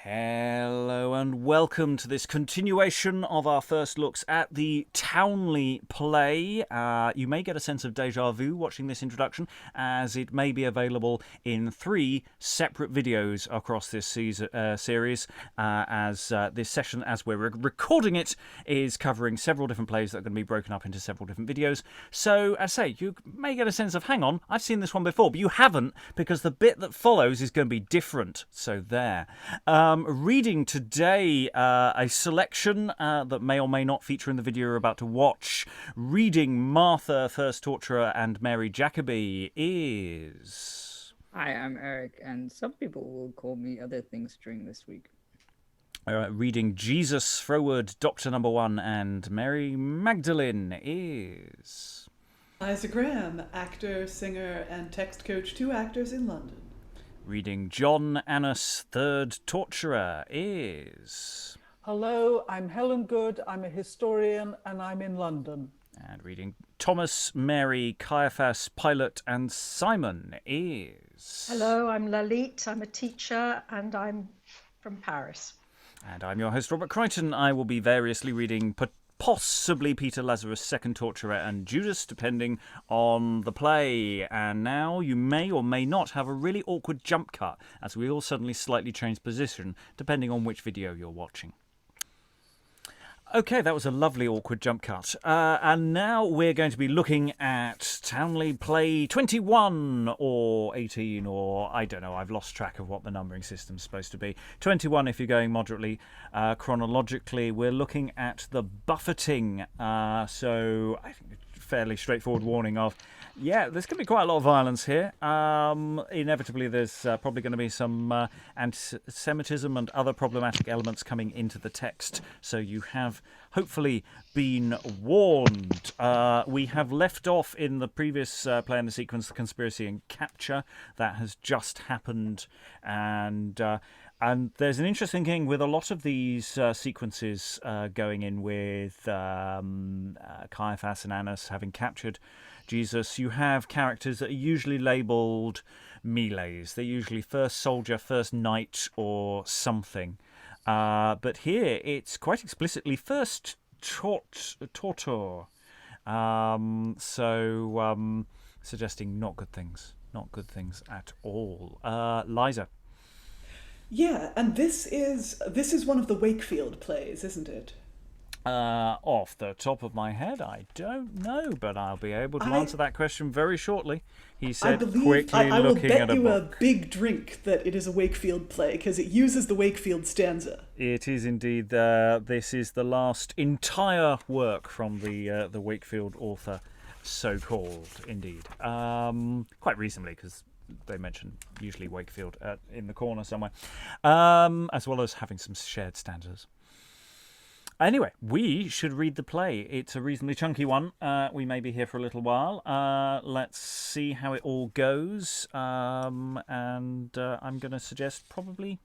Hello and welcome to this continuation of our first looks at the Towneley play. You may get a sense of déjà vu watching this introduction, as it may be available in 3 separate videos across this series, as this session, as we're recording it, is covering several different plays that are going to be broken up into several different videos. So, as I say, you may get a sense of, hang on, I've seen this one before, but you haven't, because the bit that follows is going to be different. So there. Reading today a selection that may or may not feature in the video you're about to watch. Reading Martha, First Torturer, and Mary Jacobi is... Hi, I'm Eric, and some people will call me other things during this week. Reading Jesus, Froward, Doctor Number 1, and Mary Magdalene is... Liza Graham, actor, singer, and text coach to actors in London. Reading John Annis, Third Torturer is... Hello, I'm Helen Good, I'm a historian, and I'm in London. And reading Thomas, Mary, Caiaphas, Pilate, and Simon is... Hello, I'm Lalitte, I'm a teacher, and I'm from Paris. And I'm your host, Robert Crighton. I will be variously reading possibly Peter Lazarus, Second Torturer, and Judas, depending on the play. And now you may or may not have a really awkward jump cut, as we all suddenly slightly change position, depending on which video you're watching. Okay, that was a lovely awkward jump cut. And now we're going to be looking at Towneley play 21 or 18 or I don't know, I've lost track of what the numbering system's supposed to be. 21 if you're going moderately chronologically. We're looking at the buffeting. So I think a fairly straightforward warning of, yeah, there's going to be quite a lot of violence here. Inevitably, there's probably going to be some anti-Semitism and other problematic elements coming into the text. So you have hopefully been warned. We have left off in the previous play in the sequence, the conspiracy and capture. That has just happened. And there's an interesting thing with a lot of these sequences going in with Caiaphas and Annas having captured Jesus. You have characters that are usually labelled melees. They're usually first soldier, first knight, or something. But here it's quite explicitly first tortor. Suggesting not good things. Not good things at all. Liza. Yeah, and this is one of the Wakefield plays, isn't it? Off the top of my head, I don't know, but I'll be able to answer that question very shortly. He said, quickly I will looking bet at a you book. a big drink that it is a Wakefield play, because it uses the Wakefield stanza. It is indeed. This is the last entire work from the Wakefield author, so-called, indeed. Quite recently, because they mention usually Wakefield in the corner somewhere, as well as having some shared stanzas. Anyway, we should read the play. It's a reasonably chunky one. We may be here for a little while. Let's see how it all goes. I'm going to suggest probably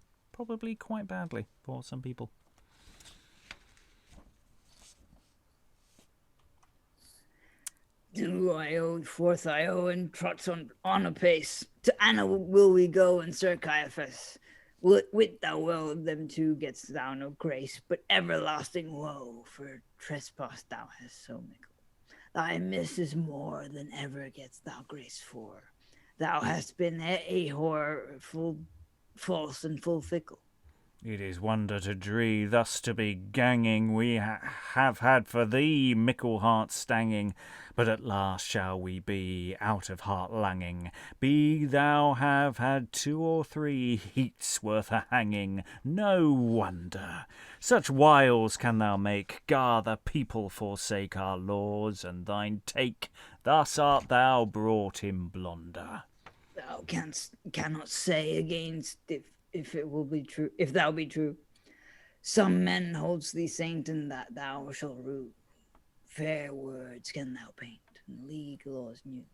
quite badly for some people. Do I forth I and trots on apace. To Anna will we go, and Sir Caiaphas. Wit thou well of them two getst thou no grace, but everlasting woe, for trespass thou hast so mickle. Thy miss is more than ever getst thou grace for. Thou hast been a whore, full false and full fickle. It is wonder to dree, thus to be ganging, we have had for thee mickle heart stanging, but at last shall we be out of heart langing. Be thou have had 2 or 3 heats worth a hanging, no wonder. Such wiles can thou make, gar the people forsake our laws, and thine take, thus art thou brought in blonder. Thou cannot say against if it will be true, if thou be true. Some men holds thee saint, and that thou shalt rue. Fair words can thou paint, and league laws new.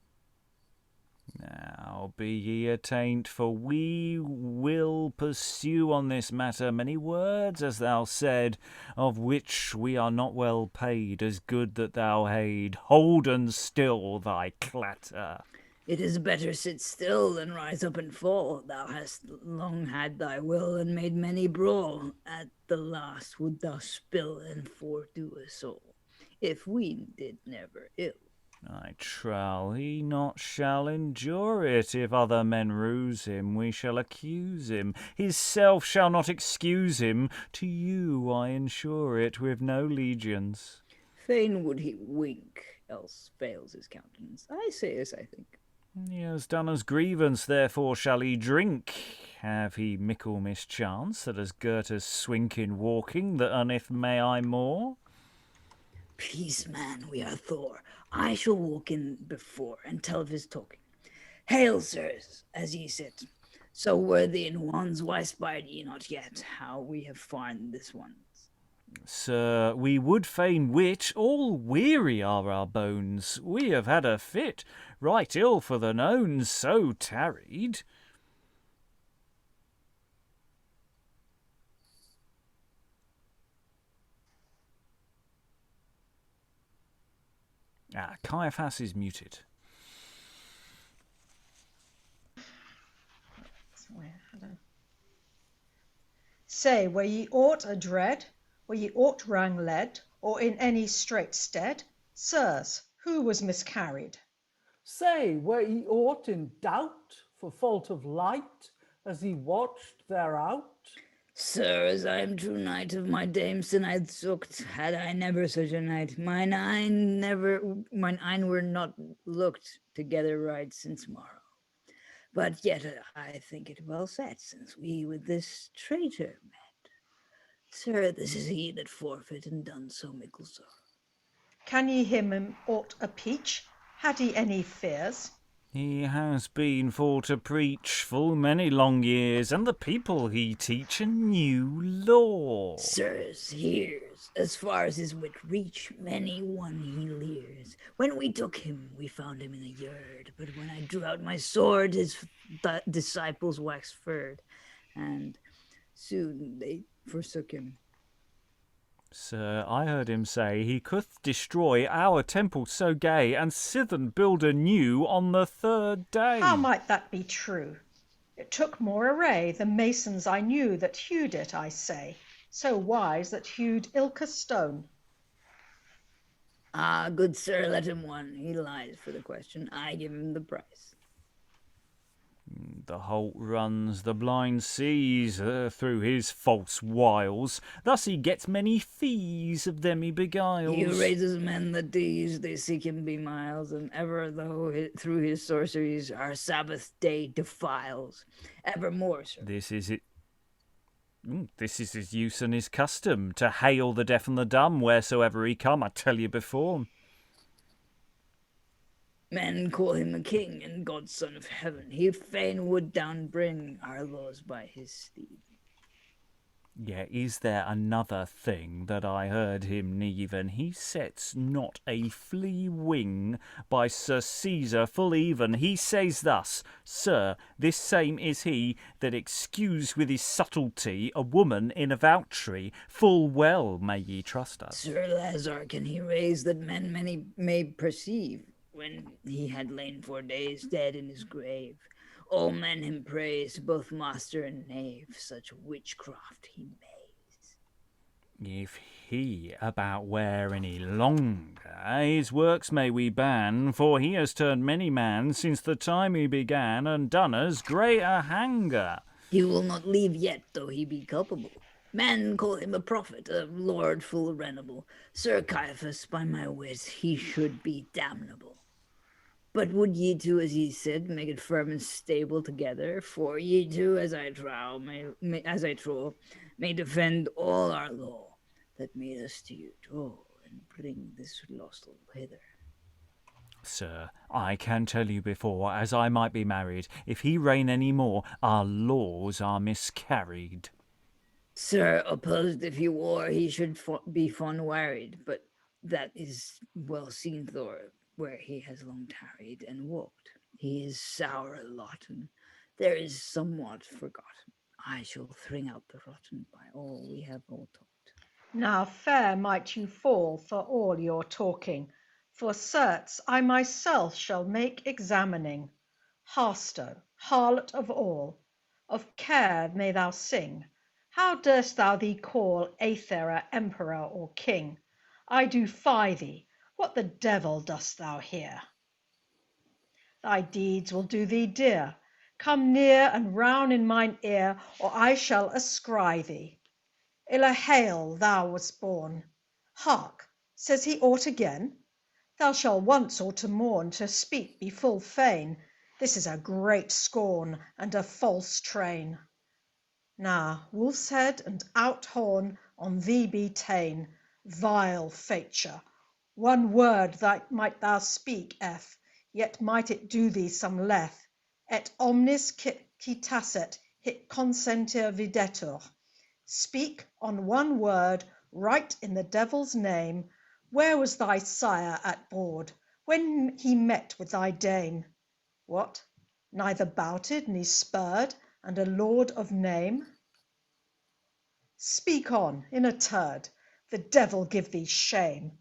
Now be ye attaint, for we will pursue on this matter many words, as thou said, of which we are not well paid, as good that thou haid, holden still thy clatter. It is better sit still than rise up and fall. Thou hast long had thy will and made many brawl. At the last would thou spill and fordo us all, if we did never ill. I trow he not shall endure it. If other men ruse him, we shall accuse him. His self shall not excuse him. To you I ensure it with no legions. Fain would he wink, else fails his countenance. I say as I think. He has done us grievance, therefore shall he drink. Have he mickle mischance that has girt us swink in walking, that unneth may I more? Peace, man, we are Thor. I shall walk in before and tell of his talking. Hail, sirs, as ye sit. So worthy in ones, why spied ye not yet how we have found this one? Sir, we would fain wit, all weary are our bones. We have had a fit, right ill for the knowns, so tarried. Caiaphas is muted. Say, were ye aught adread? Were ye aught wrang led, or in any strait stead? Sirs, who was miscarried? Say, were ye aught in doubt for fault of light, as ye watched thereout? Sir, as I am true knight of my dame sin I'd sucked, had I never such a night. Mine eyne were not looked together right since morrow. But yet I think it well set, since we with this traitor met. Sir, this is he that forfeit and done so mickle sorrow. Can ye him aught appeach? Had he any fears? He has been for to preach full many long years, and the people he teach a new law. Sirs, here's, as far as his wit reach, many one he leers. When we took him, we found him in a yard, but when I drew out my sword, his disciples waxed furred, and soon they forsook him. Sir, I heard him say he could destroy our temple so gay, and sithen build anew on the third day. How might that be true? It took more array the masons I knew that hewed it, I say, so wise that hewed ilka stone. Ah, good sir, let him one. He lies for the question. I give him the price. The holt runs, the blind sees through his false wiles. Thus he gets many fees, of them he beguiles. He raises men that tease, they seek him bemiles, and ever though through his sorceries our Sabbath day defiles. Evermore, sir. This is his use and his custom, to hail the deaf and the dumb wheresoever he come, I tell you before. Men call him a king and God's son of heaven. He fain would down bring our laws by his steed. Yeah, is there another thing that I heard him neven? He sets not a flea wing by Sir Caesar full even. He says thus, Sir, this same is he that excused with his subtlety a woman in a vouchery. Full well may ye trust us. Sir Lazar can he raise that men many may perceive, when he had lain 4 days dead in his grave. All men him praise, both master and knave, such witchcraft he maze. If he about wear any longer, his works may we ban, for he has turned many man since the time he began, and done us greater hanger. He will not leave yet, though he be culpable. Men call him a prophet, a lord full renible. Sir Caiaphas, by my wit, he should be damnable. But would ye two, as ye said, make it firm and stable together? For ye two, as I trow, may defend all our law that made us to you toll, and bring this lost soul hither. Sir, I can tell you before, as I might be married, if he reign any more, our laws are miscarried. Sir, opposed if he were, he should be fond worried, but that is well seen, Thor, where he has long tarried and walked. He is sour lotten. There is somewhat forgotten. I shall thring out the rotten by all we have all taught. Now fair might you fall for all your talking. For certes I myself shall make examining. Harstow, harlot of all, of care may thou sing. How durst thou thee call Aethera emperor or king? I do fie thee. What the devil dost thou here? Thy deeds will do thee dear. Come near and round in mine ear, or I shall ascry thee. Illa hail, thou wast born. Hark, says he aught again? Thou shalt once or to morn to speak be full fain. This is a great scorn and a false train. Now, wolf's head and out horn on thee be ta'en, vile feature. One word that might thou speak, F, yet might it do thee some leth. Et omnis qui tacet hic consenter videtur. Speak on one word, right in the devil's name. Where was thy sire at board when he met with thy dame? What, neither bouted ne spurred, and a lord of name? Speak on, in a turd, the devil give thee shame.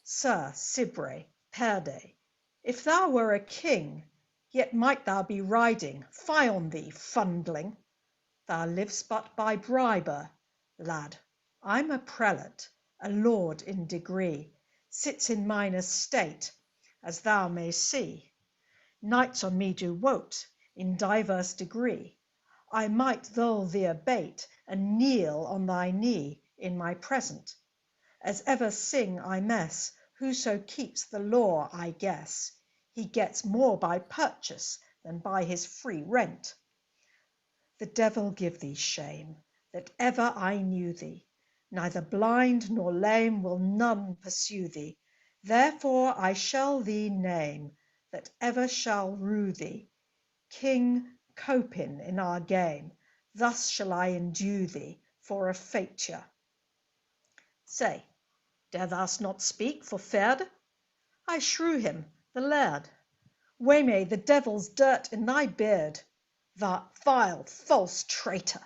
Sir Sibre, perde, if thou were a king, yet might thou be riding, fie on thee, fundling. Thou liv'st but by briber, lad. I'm a prelate, a lord in degree, sits in mine estate, as thou may see. Knights on me do wote, in diverse degree. I might thole thee abate, and kneel on thy knee in my present. As ever sing I mess, whoso keeps the law, I guess, he gets more by purchase than by his free rent. The devil give thee shame, that ever I knew thee. Neither blind nor lame will none pursue thee. Therefore I shall thee name, that ever shall rue thee. King Copin in our game, thus shall I endue thee for a feature. Say, dare thou'st not speak for feared? I shrew him, the laird. Waymay the devil's dirt in thy beard, thou vile false traitor.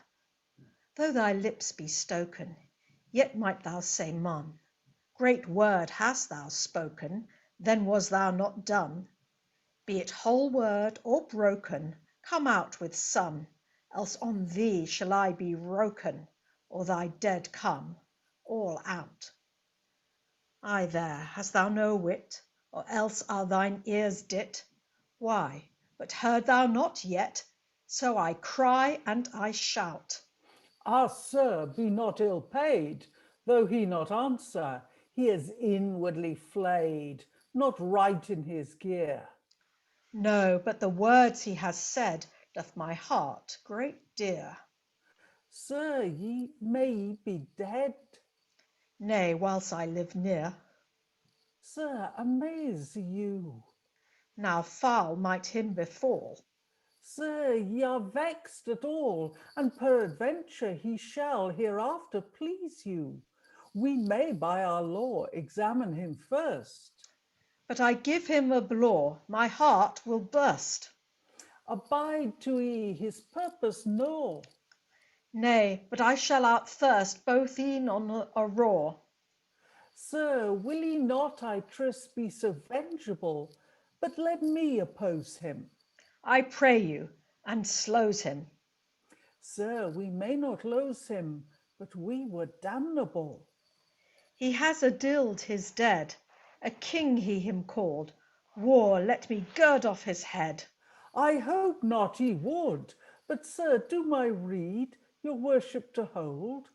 Though thy lips be stoken, yet might thou say mon. Great word hast thou spoken, then was thou not done. Be it whole word or broken, come out with some, else on thee shall I be wroken, or thy dead come, all out. Ay there, hast thou no wit, or else are thine ears dit? Why, but heard thou not yet? So I cry and I shout. Ah, sir, be not ill paid, though he not answer. He is inwardly flayed, not right in his gear. No, but the words he has said doth my heart great dear. Sir, ye may be dead. Nay, whilst I live near. Sir, amaze you. Now foul might him befall. Sir, ye are vexed at all, and peradventure he shall hereafter please you. We may by our law examine him first. But I give him a blow, my heart will burst. Abide to ye his purpose know. Nay, but I shall out thirst both e'en on a raw. Sir, will he not, I trust, be so vengeable? But let me oppose him. I pray you, and slows him. Sir, we may not lose him, but we were damnable. He has adilled his dead, a king he him called. War, let me gird off his head. I hope not he would, but sir, do my rede your worship to hold.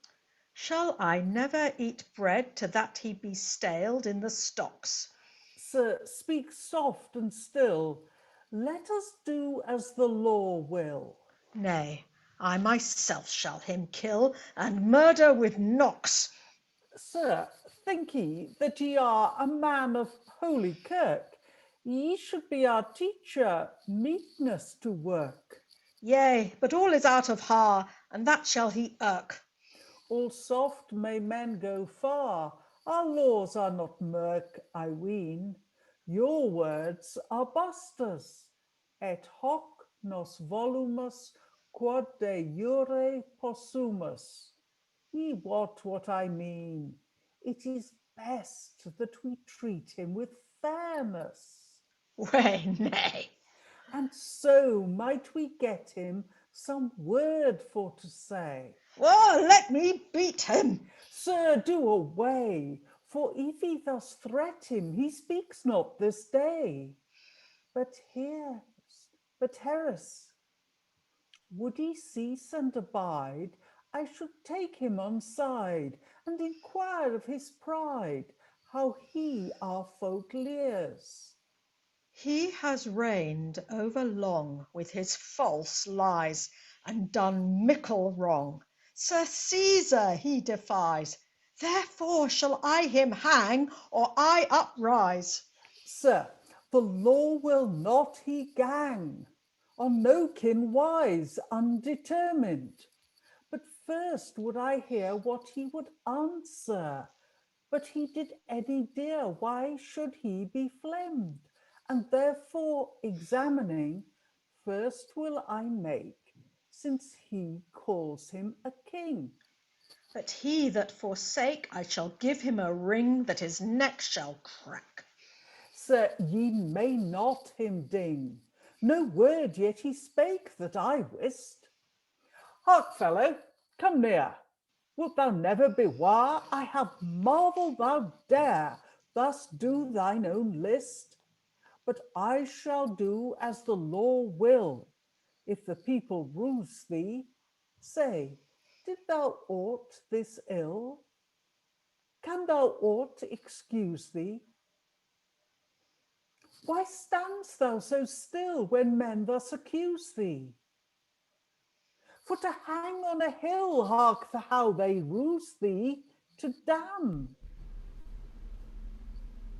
Shall I never eat bread to that he be staled in the stocks? Sir, speak soft and still. Let us do as the law will. Nay, I myself shall him kill, and murder with knocks. Sir, think ye that ye are a man of holy kirk? Ye should be our teacher, meekness to work. Yea, but all is out of har, and that shall he irk. All soft may men go far, our laws are not murk, I ween. Your words are busters, et hoc nos volumus quod de jure possumus. Ye wot what I mean. It is best that we treat him with fairness. Way, nay. And so might we get him some word for to say. Well, let me beat him. Sir, do away, for if he thus threat him, he speaks not this day. But Harris, would he cease and abide, I should take him on side, and inquire of his pride, how he our folk leers. He has reigned over long with his false lies, and done mickle wrong. Sir Caesar he defies, therefore shall I him hang, or I uprise. Sir, the law will not he gang, on no kin wise, undetermined. But first would I hear what he would answer. But he did any dear, why should he be flemmed? And therefore examining, first will I make, since he calls him a king. But he that forsake, I shall give him a ring that his neck shall crack. Sir, ye may not him ding, no word yet he spake that I wist. Hark, fellow, come near. Wilt thou never beware? I have marvel thou dare thus do thine own list. But I shall do as the law will. If the people ruse thee, say, did thou aught this ill? Can thou aught excuse thee? Why stand'st thou so still when men thus accuse thee? For to hang on a hill, hark how they ruse thee to damn.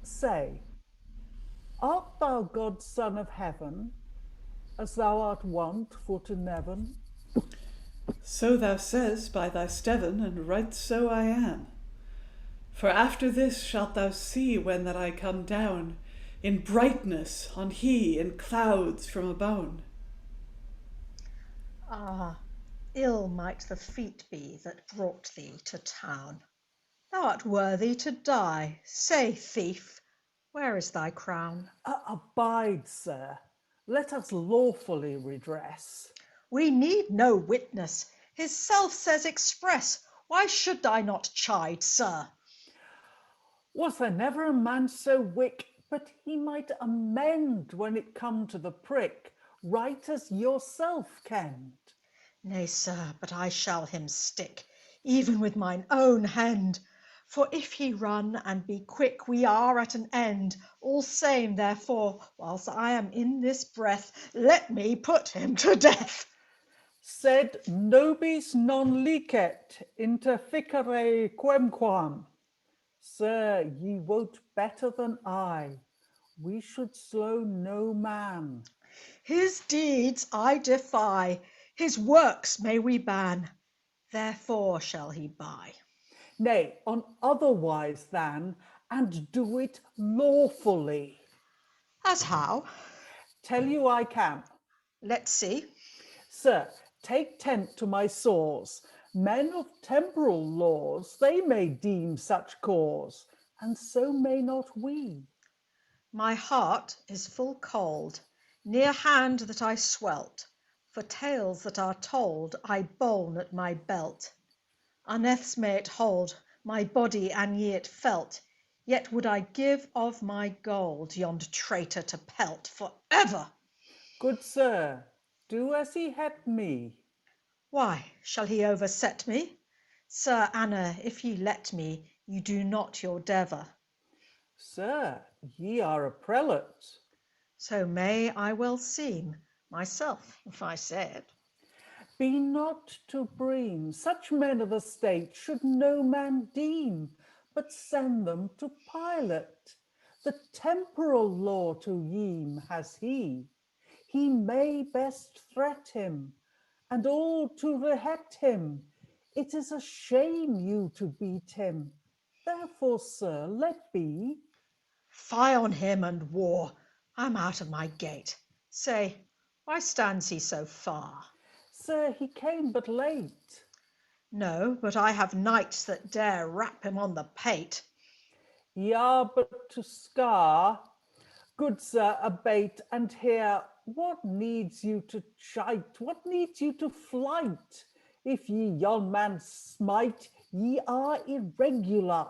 Say, art thou God's son of heaven, as thou art wont for to neven? So thou says by thy steven, and right so I am. For after this shalt thou see when that I come down, in brightness on he in clouds from abone. Ah, ill might the feat be that brought thee to town. Thou art worthy to die. Say, thief, where is thy crown? Abide, sir, let us lawfully redress. We need no witness. His self says express. Why should I not chide, sir? Was there never a man so wick, but he might amend when it come to the prick, right as yourself kenned? Nay, sir, but I shall him stick, even with mine own hand. For if he run and be quick, we are at an end. All same, therefore, whilst I am in this breath, let me put him to death. Sed nobis non licet interficere quemquam. Sir, ye wot better than I. We should slow no man. His deeds I defy, his works may we ban. Therefore shall he buy. Nay, on otherwise than, and do it lawfully. As how? Tell you I can. Let's see. Sir, take tent to my sores. Men of temporal laws, they may deem such cause, and so may not we. My heart is full cold, near hand that I swelt. For tales that are told, I bone at my belt. Unnethes may it hold, my body an ye it felt, yet would I give of my gold yond traitor to pelt for ever. Good sir, do as he had me. Why, shall he overset me? Sir Anna, if ye let me, you do not your dever. Sir, ye are a prelate. So may I well seem, myself, if I said. Be not to bream, such men of the state should no man deem, but send them to Pilate. The temporal law to yeem has he. He may best threat him, and all to rehet him. It is a shame you to beat him. Therefore, sir, let be. Fie on him and war. I'm out of my gate. Say, why stands he so far? Sir, he came but late. No, but I have knights that dare rap him on the pate. Ye are but to scar, Good sir, abate and hear. What needs you to chite? What needs you to flight? If ye yon man smite, ye are irregular.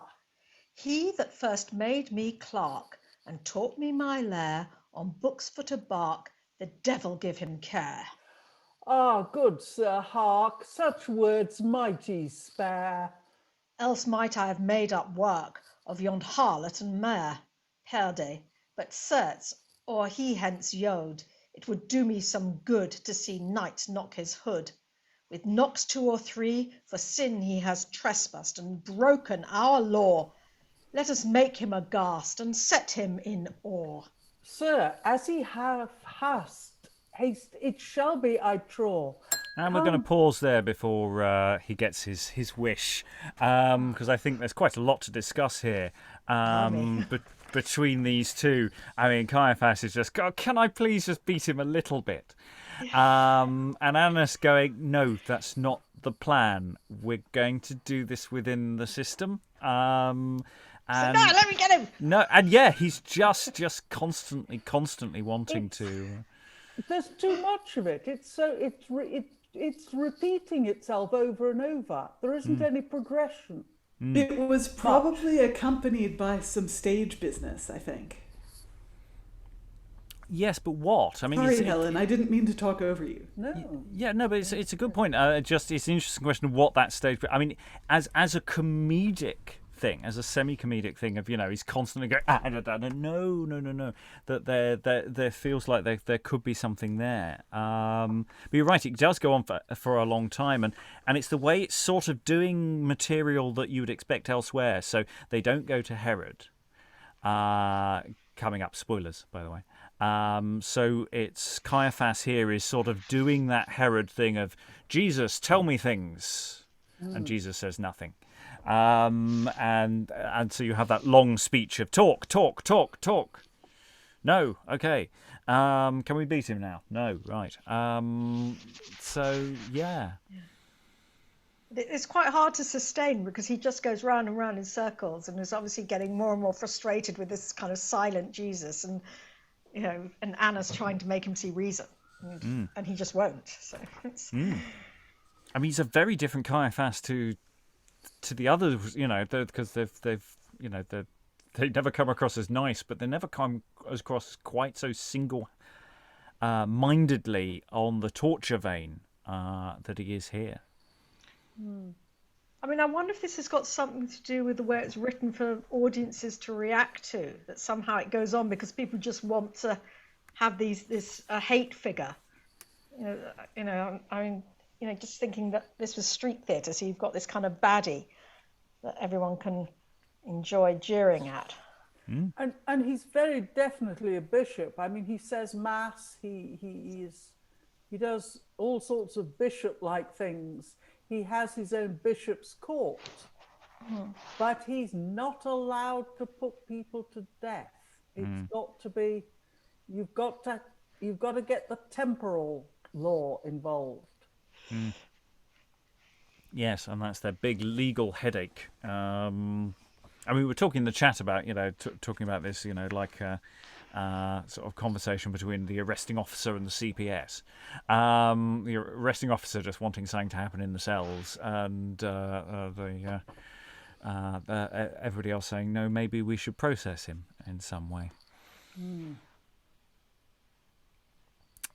He that first made me clerk and taught me my lair on books for to bark, the devil give him care. Ah, good sir, hark, such words might ye spare. Else might I have made up work of yond harlot and mare. Perde, but certes, or he hence yode, it would do me some good to see knight knock his hood. With knocks 2 or 3, for sin he has trespassed and broken our law. Let us make him aghast and set him in awe. Sir, as he hath haste, it shall be, I trow. And we're going to pause there before he gets his wish, because I think there's quite a lot to discuss here between these two. I mean, Caiaphas is just, God, can I please just beat him a little bit? And Annas going, no, that's not the plan. We're going to do this within the system. And So no, let me get him. no, and yeah, he's just constantly wanting to. There's too much of it. It's repeating itself over and over. There isn't any progression. It was probably accompanied by some stage business, I think. Yes, but what? I mean, Sorry, Helen, I didn't mean to talk over you. No. Yeah, no, but it's a good point. Just it's an interesting question of what that stage. I mean, as a comedic thing, as a semi-comedic thing of, you know, he's constantly going no, that there feels like there could be something there. But you're right, it does go on for a long time, and it's the way it's sort of doing material that you would expect elsewhere. So they don't go to Herod. Coming up, spoilers, by the way. So it's Caiaphas here is sort of doing that Herod thing of, Jesus, tell me things, and Jesus says nothing. And so you have that long speech of talk. No, okay. Can we beat him now? No, right. So yeah. It's quite hard to sustain because he just goes round and round in circles and is obviously getting more and more frustrated with this kind of silent Jesus, and you know, and Anna's trying to make him see reason, and he just won't. So it's... I mean, he's a very different Caiaphas to the others, you know, because they've you know, they never come across as nice, but they never come across quite so single-mindedly on the torture vein that he is here. I mean, I wonder if this has got something to do with the way it's written for audiences to react to, that somehow it goes on because people just want to have this hate figure. I mean, just thinking that this was street theatre, so you've got this kind of baddie that everyone can enjoy jeering at. And he's very definitely a bishop. I mean, he says mass. He does all sorts of bishop-like things. He has his own bishop's court, but he's not allowed to put people to death. It's got to be. You've got to get the temporal law involved. Yes, and that's their big legal headache. I mean, we were talking in the chat about, you know, talking about this, you know, like sort of conversation between the arresting officer and the CPS. The arresting officer just wanting something to happen in the cells, and everybody else saying, no, maybe we should process him in some way.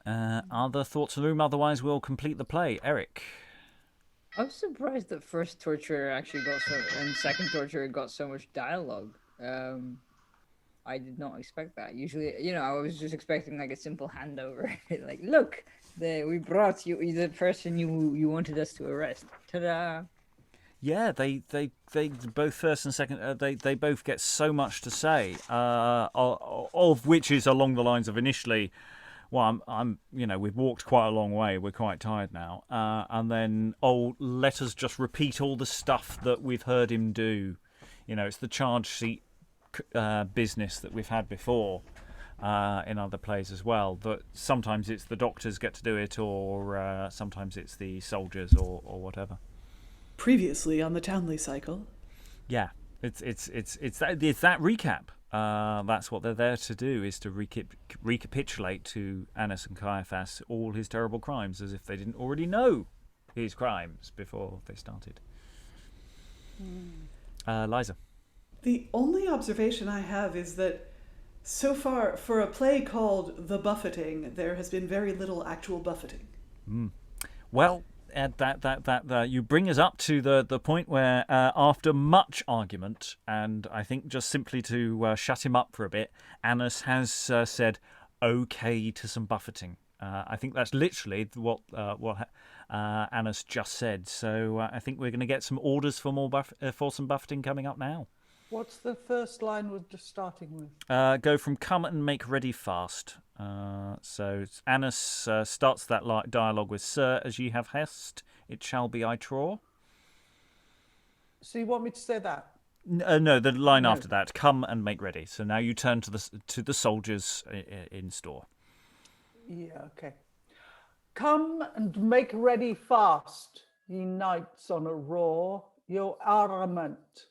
Other thoughts in the room? Otherwise, we'll complete the play. Eric. I'm surprised that first torturer actually got and second torturer got so much dialogue. I did not expect that. Usually, you know, I was just expecting like a simple handover. Like, look, we brought you the person you wanted us to arrest. Ta-da! Yeah, they both first and second. They both get so much to say, of which is along the lines of initially, well, I'm you know, we've walked quite a long way. We're quite tired now, and then let us just repeat all the stuff that we've heard him do. You know, it's the charge sheet business that we've had before in other plays as well. But sometimes it's the doctors get to do it, or sometimes it's the soldiers, or whatever. Previously on the Towneley cycle. Yeah, it's that recap That's what they're there to do, is to recapitulate to Annas and Caiaphas all his terrible crimes, as if they didn't already know his crimes before they started. Liza. The only observation I have is that so far, for a play called The Buffeting, there has been very little actual buffeting. Well, that you bring us up to the point where, after much argument, and I think just simply to shut him up for a bit, Annas has said okay to some buffeting. I think that's literally what Annas just said. So I think we're going to get some orders for for some buffeting coming up now. What's the first line we're just starting with? Go from come and make ready fast. So Annas starts that dialogue with, Sir, as ye have hest, it shall be I trow. So you want me to say that? No, the line after that, come and make ready. So now you turn to the soldiers in store. Yeah, okay. Come and make ready fast, ye knights on a roar, your armament.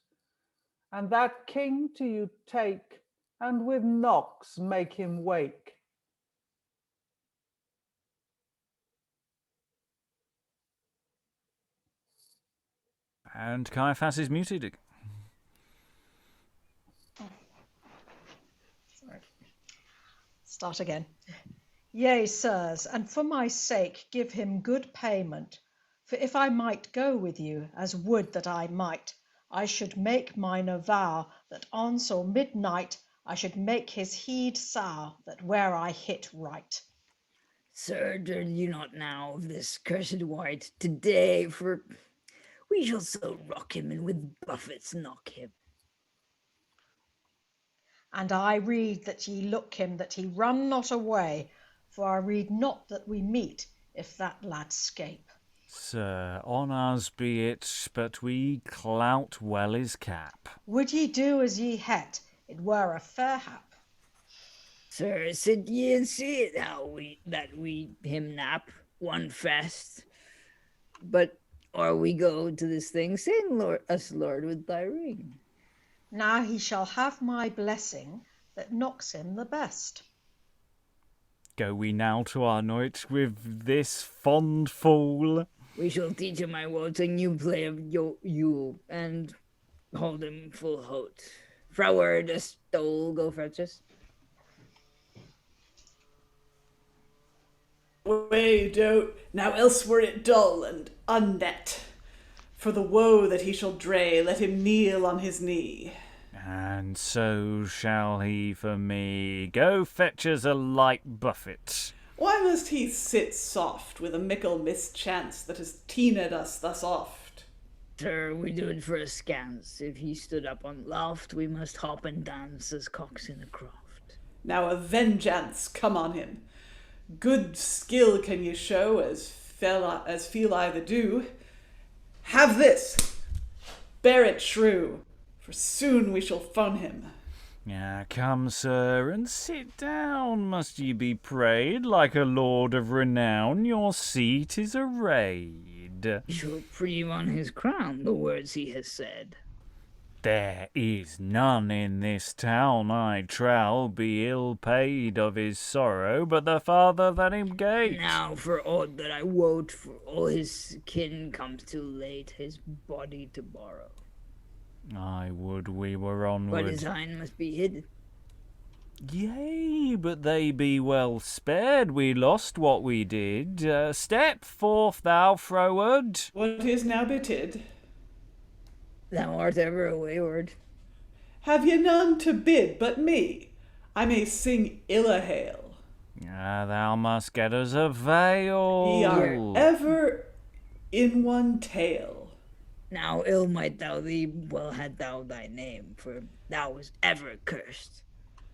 And that king to you take, and with knocks make him wake. And Caiaphas is muted. Sorry. Start again. Yea, sirs, and for my sake give him good payment. For if I might go with you, as would that I might, I should make mine avow that on so midnight I should make his heed sour, that where I hit right. Sir, turn you not now of this cursed wight today, for we shall so rock him and with buffets knock him. And I read that ye look him, that he run not away, for I read not that we meet, if that lad scape. Sir, on us be it, but we clout well his cap. Would ye do as ye het, it were a fair hap. Sir, sit ye and see it how we him nap one fast. But or we go to this thing, sing Lord with thy ring. Now he shall have my blessing that knocks him the best. Go we now to our knight with this fond fool. We shall teach him my words a new play of Yule, and hold him full hote. Froward, a stole, go fetch us. Way dote, now else were it dull and unnet. For the woe that he shall dray, let him kneel on his knee. And so shall he for me. Go fetch us a light buffet. Why must he sit soft with a mickle mischance that has teened us thus oft? Sir, we do it for a scance. If he stood up on loft, we must hop and dance as cocks in a croft. Now a vengeance come on him. Good skill can ye show, as feel I the do. Have this, bear it shrew, for soon we shall fun him. Come, sir, and sit down. Must ye be prayed like a lord of renown? Your seat is arrayed. We shall preen on his crown the words he has said. There is none in this town, I trow, be ill paid of his sorrow, but the father that him gave. Now, for aught that I wot, for all his kin comes too late, his body to borrow. I would we were onward. But his hind must be hid. Yea, but they be well spared. We lost what we did. Step forth, thou froward. What is now betid? Thou art ever wayward. Have ye none to bid but me? I may sing illa hail. Thou must get us a veil. Ye are ever in one tale. Now ill might thou thee, well had thou thy name, for thou was ever cursed.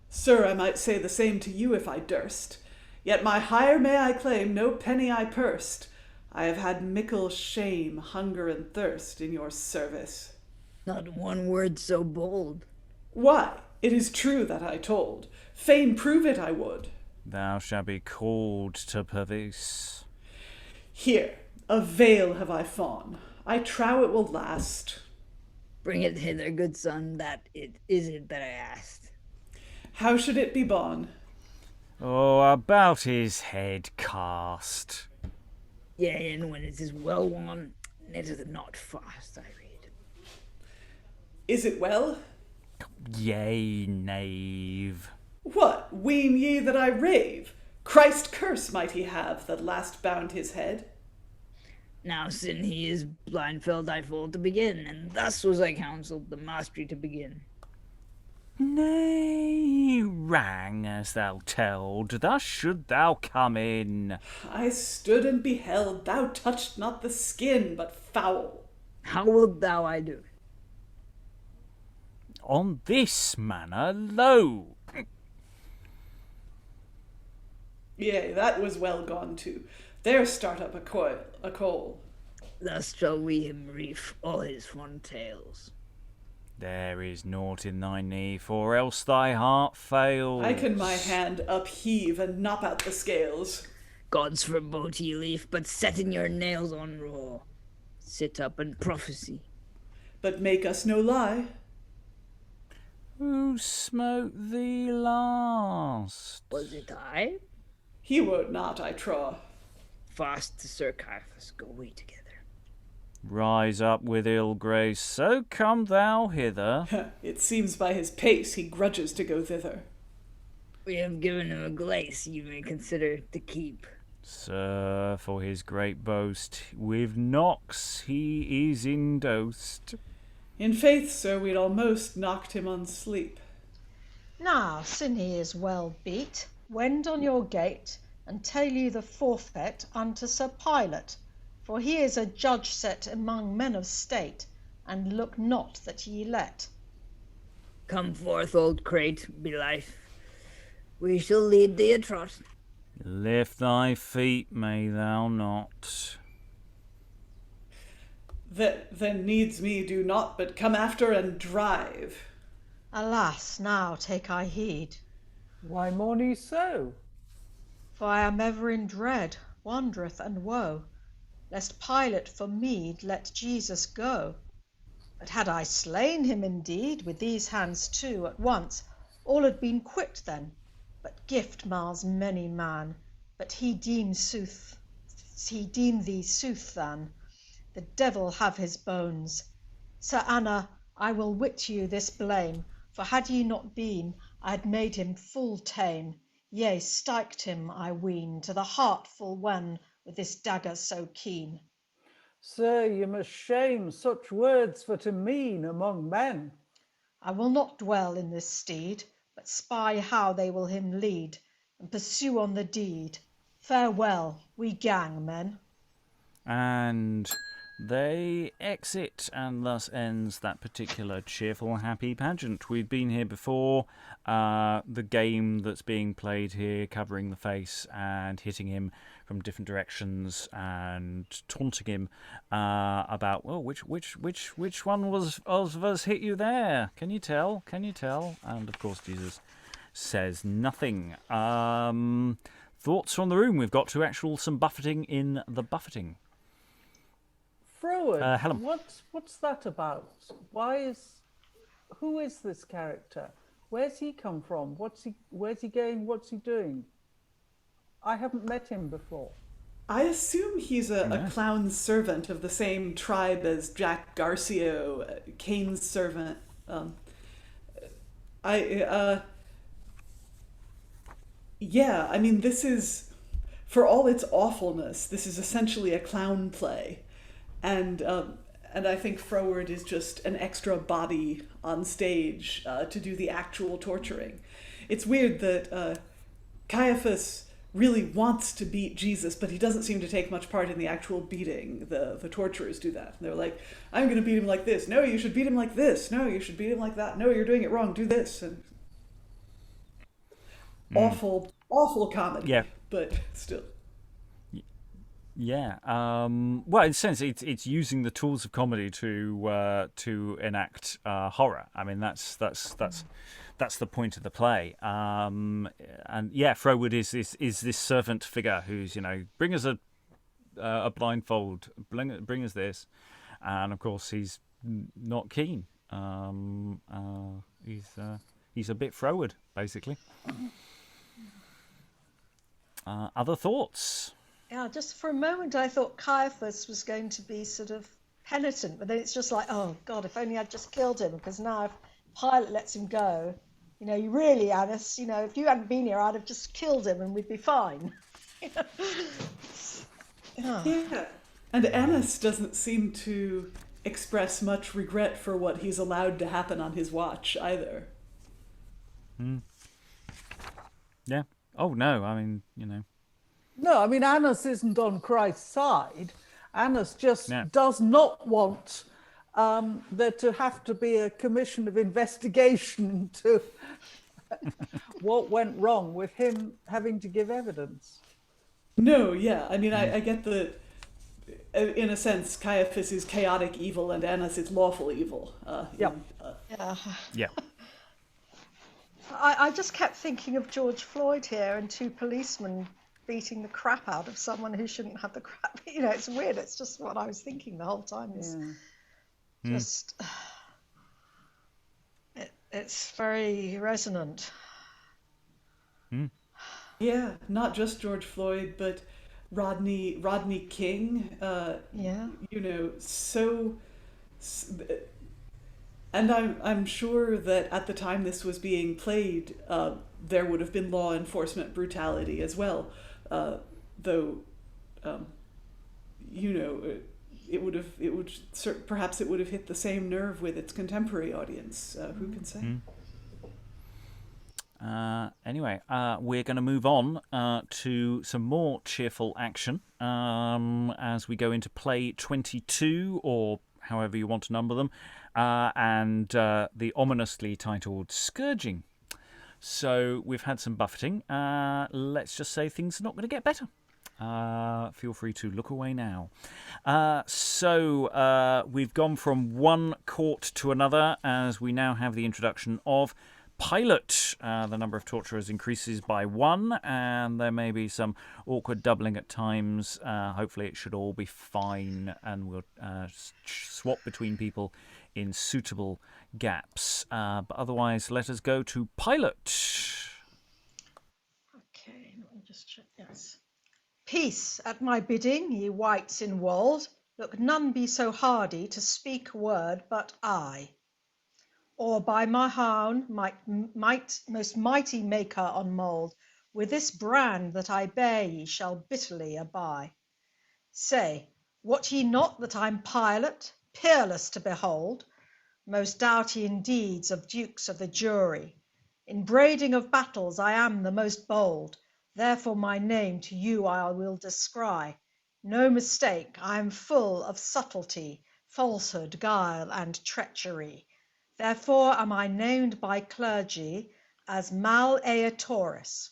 Sir, I might say the same to you if I durst. Yet my hire may I claim, no penny I pursed. I have had mickle shame, hunger, and thirst in your service. Not one word so bold. Why, it is true that I told. Fain prove it I would. Thou shalt be called to pervice. Here, a veil have I fawn. I trow it will last. Bring it hither, good son, that it is it that I asked. How should it be borne? Oh, about his head cast. Yea, and when it is well won, knitteth not fast, I read. Is it well? Yea, knave. What, ween ye that I rave? Christ curse might he have that last bound his head. Now, sin he is blindfelled, I fall to begin, and thus was I counselled the mastery to begin. Nay, rang as thou telled, thus should thou come in. I stood and beheld, thou touched not the skin, but foul. How wilt thou I do? On this manner, lo. Yea, that was well gone too. There start up a coal. Thus shall we him reef all his fond tales. There is naught in thy knee, for else thy heart fails. I can my hand upheave and knop out the scales. Gods forbode ye leaf, but setting your nails on raw. Sit up and prophecy. But make us no lie. Who smote thee last? Was it I? He wot not, I trow. Fast to Sir Caiaphas go we together. Rise up with ill grace, so come thou hither. It seems by his pace he grudges to go thither. We have given him a glace you may consider to keep. Sir, for his great boast, with knocks he is indosed. In faith, sir, we'd almost knocked him on sleep. Now, sin he is well beat, wend on your gait, and tell you the forfeit unto Sir Pilate, for he is a judge set among men of state, and look not that ye let. Come forth, old crate, belike. We shall lead thee a trot. Lift thy feet, may thou not. Then needs me do naught but come after and drive. Alas, now take I heed, Why mourn ye so? for I am ever in dread, wondereth and woe, lest Pilate for meed let Jesus go. But had I slain him indeed, with these hands too, at once, all had been quit then. But gift mars many man, but he deem thee sooth than. The devil have his bones. Sir Anna, I will wit you this blame, for had ye not been, I had made him full tame, yea, stiked him, I ween, to the heart full wen, with this dagger so keen. Sir, you must shame such words for to mean among men. I will not dwell in this steed, but spy how they will him lead, and pursue on the deed. Farewell, we gang, men. And they exit, and thus ends that particular cheerful, happy pageant. We've been here before. The game that's being played here, covering the face and hitting him from different directions and taunting him about, well, which one was of us hit you there? Can you tell? Can you tell? And of course, Jesus says nothing. Thoughts from the room? We've got to some buffeting in the buffeting. Froward, Helen. what's that about? Who is this character? Where's he come from? Where's he going? What's he doing? I haven't met him before. I assume he's a clown servant of the same tribe as Jack Garcio, Cain's servant. Yeah, I mean, this is, for all its awfulness, this is essentially a clown play. And I think Froward is just an extra body on stage to do the actual torturing. It's weird that Caiaphas really wants to beat Jesus, but he doesn't seem to take much part in the actual beating. The torturers do that. And they're like, I'm going to beat him like this. No, you should beat him like this. No, you should beat him like that. No, you're doing it wrong. Do this. And awful comedy. Yeah. But still. Yeah. Well, in a sense, it's using the tools of comedy to enact horror. I mean, that's the point of the play. And yeah, Froward is this servant figure who's, bring us a blindfold, bring us this, and of course he's not keen. He's a bit froward, basically. Other thoughts? Yeah, just for a moment I thought Caiaphas was going to be sort of penitent, but then it's just like, oh God, if only I'd just killed him, because now if Pilate lets him go, you really, Annas, if you hadn't been here, I'd have just killed him and we'd be fine. Yeah. And Annas doesn't seem to express much regret for what he's allowed to happen on his watch either. Yeah. Oh, no, I mean, No, I mean, Annas isn't on Christ's side. Annas just Yeah. does not want there to have to be a commission of investigation into what went wrong with him having to give evidence. No, yeah. I mean, I get that, in a sense, Caiaphas is chaotic evil and Annas is lawful evil. Yeah. Yeah. I just kept thinking of George Floyd here and two policemen beating the crap out of someone who shouldn't have the crap. It's weird. It's just what I was thinking the whole time. Just, it's very resonant. Yeah, not just George Floyd, but Rodney King. And I'm sure that at the time this was being played, there would have been law enforcement brutality as well. Though, perhaps it would have hit the same nerve with its contemporary audience. Who can say? Anyway, we're going to move on to some more cheerful action as we go into play 22, or however you want to number them, and the ominously titled Scourging. So we've had some buffeting. Let's just say things are not going to get better. Feel free to look away now. So we've gone from one court to another as we now have the introduction of Pilate. The number of torturers increases by 1, and there may be some awkward doubling at times. Hopefully it should all be fine, and we'll swap between people in suitable gaps. But otherwise, let us go to Pilate. Okay, let me just check. Yes. Peace at my bidding, ye wights in wold. Look, none be so hardy to speak a word but I. Or by my hound, most mighty maker on mould, with this brand that I bear ye shall bitterly abide. Say, wot ye not that I'm Pilate, peerless to behold? Most doughty in deeds of dukes of the jury. In braiding of battles I am the most bold, therefore my name to you I will descry. No mistake, I am full of subtlety, falsehood, guile, and treachery. Therefore am I named by clergy as Malaeatoris.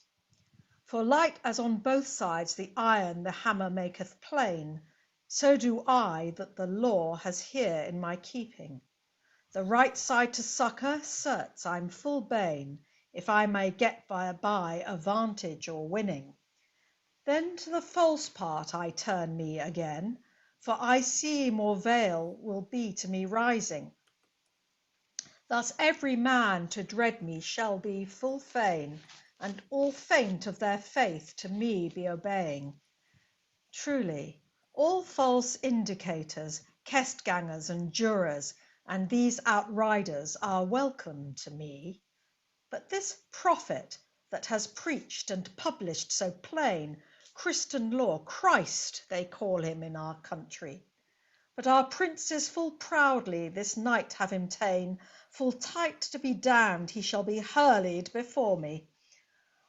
For like as on both sides the iron the hammer maketh plain, so do I that the law has here in my keeping. The right side to succour, certes I'm full bane, if I may get by a vantage or winning. Then to the false part I turn me again, for I see more veil will be to me rising. Thus every man to dread me shall be full fain, and all faint of their faith to me be obeying. Truly, all false indicators, kestgangers and jurors, and these outriders are welcome to me. But this prophet that has preached and published so plain Christian law, Christ they call him in our country. But our princes full proudly this night have him ta'en, full tight to be damned he shall be hurled before me.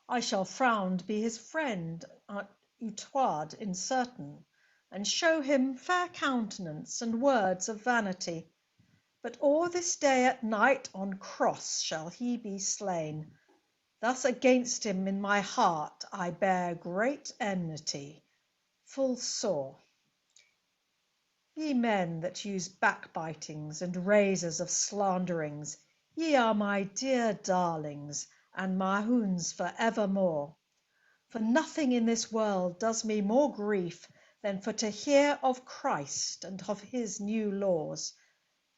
I shall frowned be his friend, Utward in certain, and show him fair countenance and words of vanity. But o'er this day at night on cross shall he be slain. Thus against him in my heart I bear great enmity, full sore. Ye men that use backbitings and raisers of slanderings, ye are my dear darlings, and my hoons for evermore. For nothing in this world does me more grief than for to hear of Christ and of his new laws.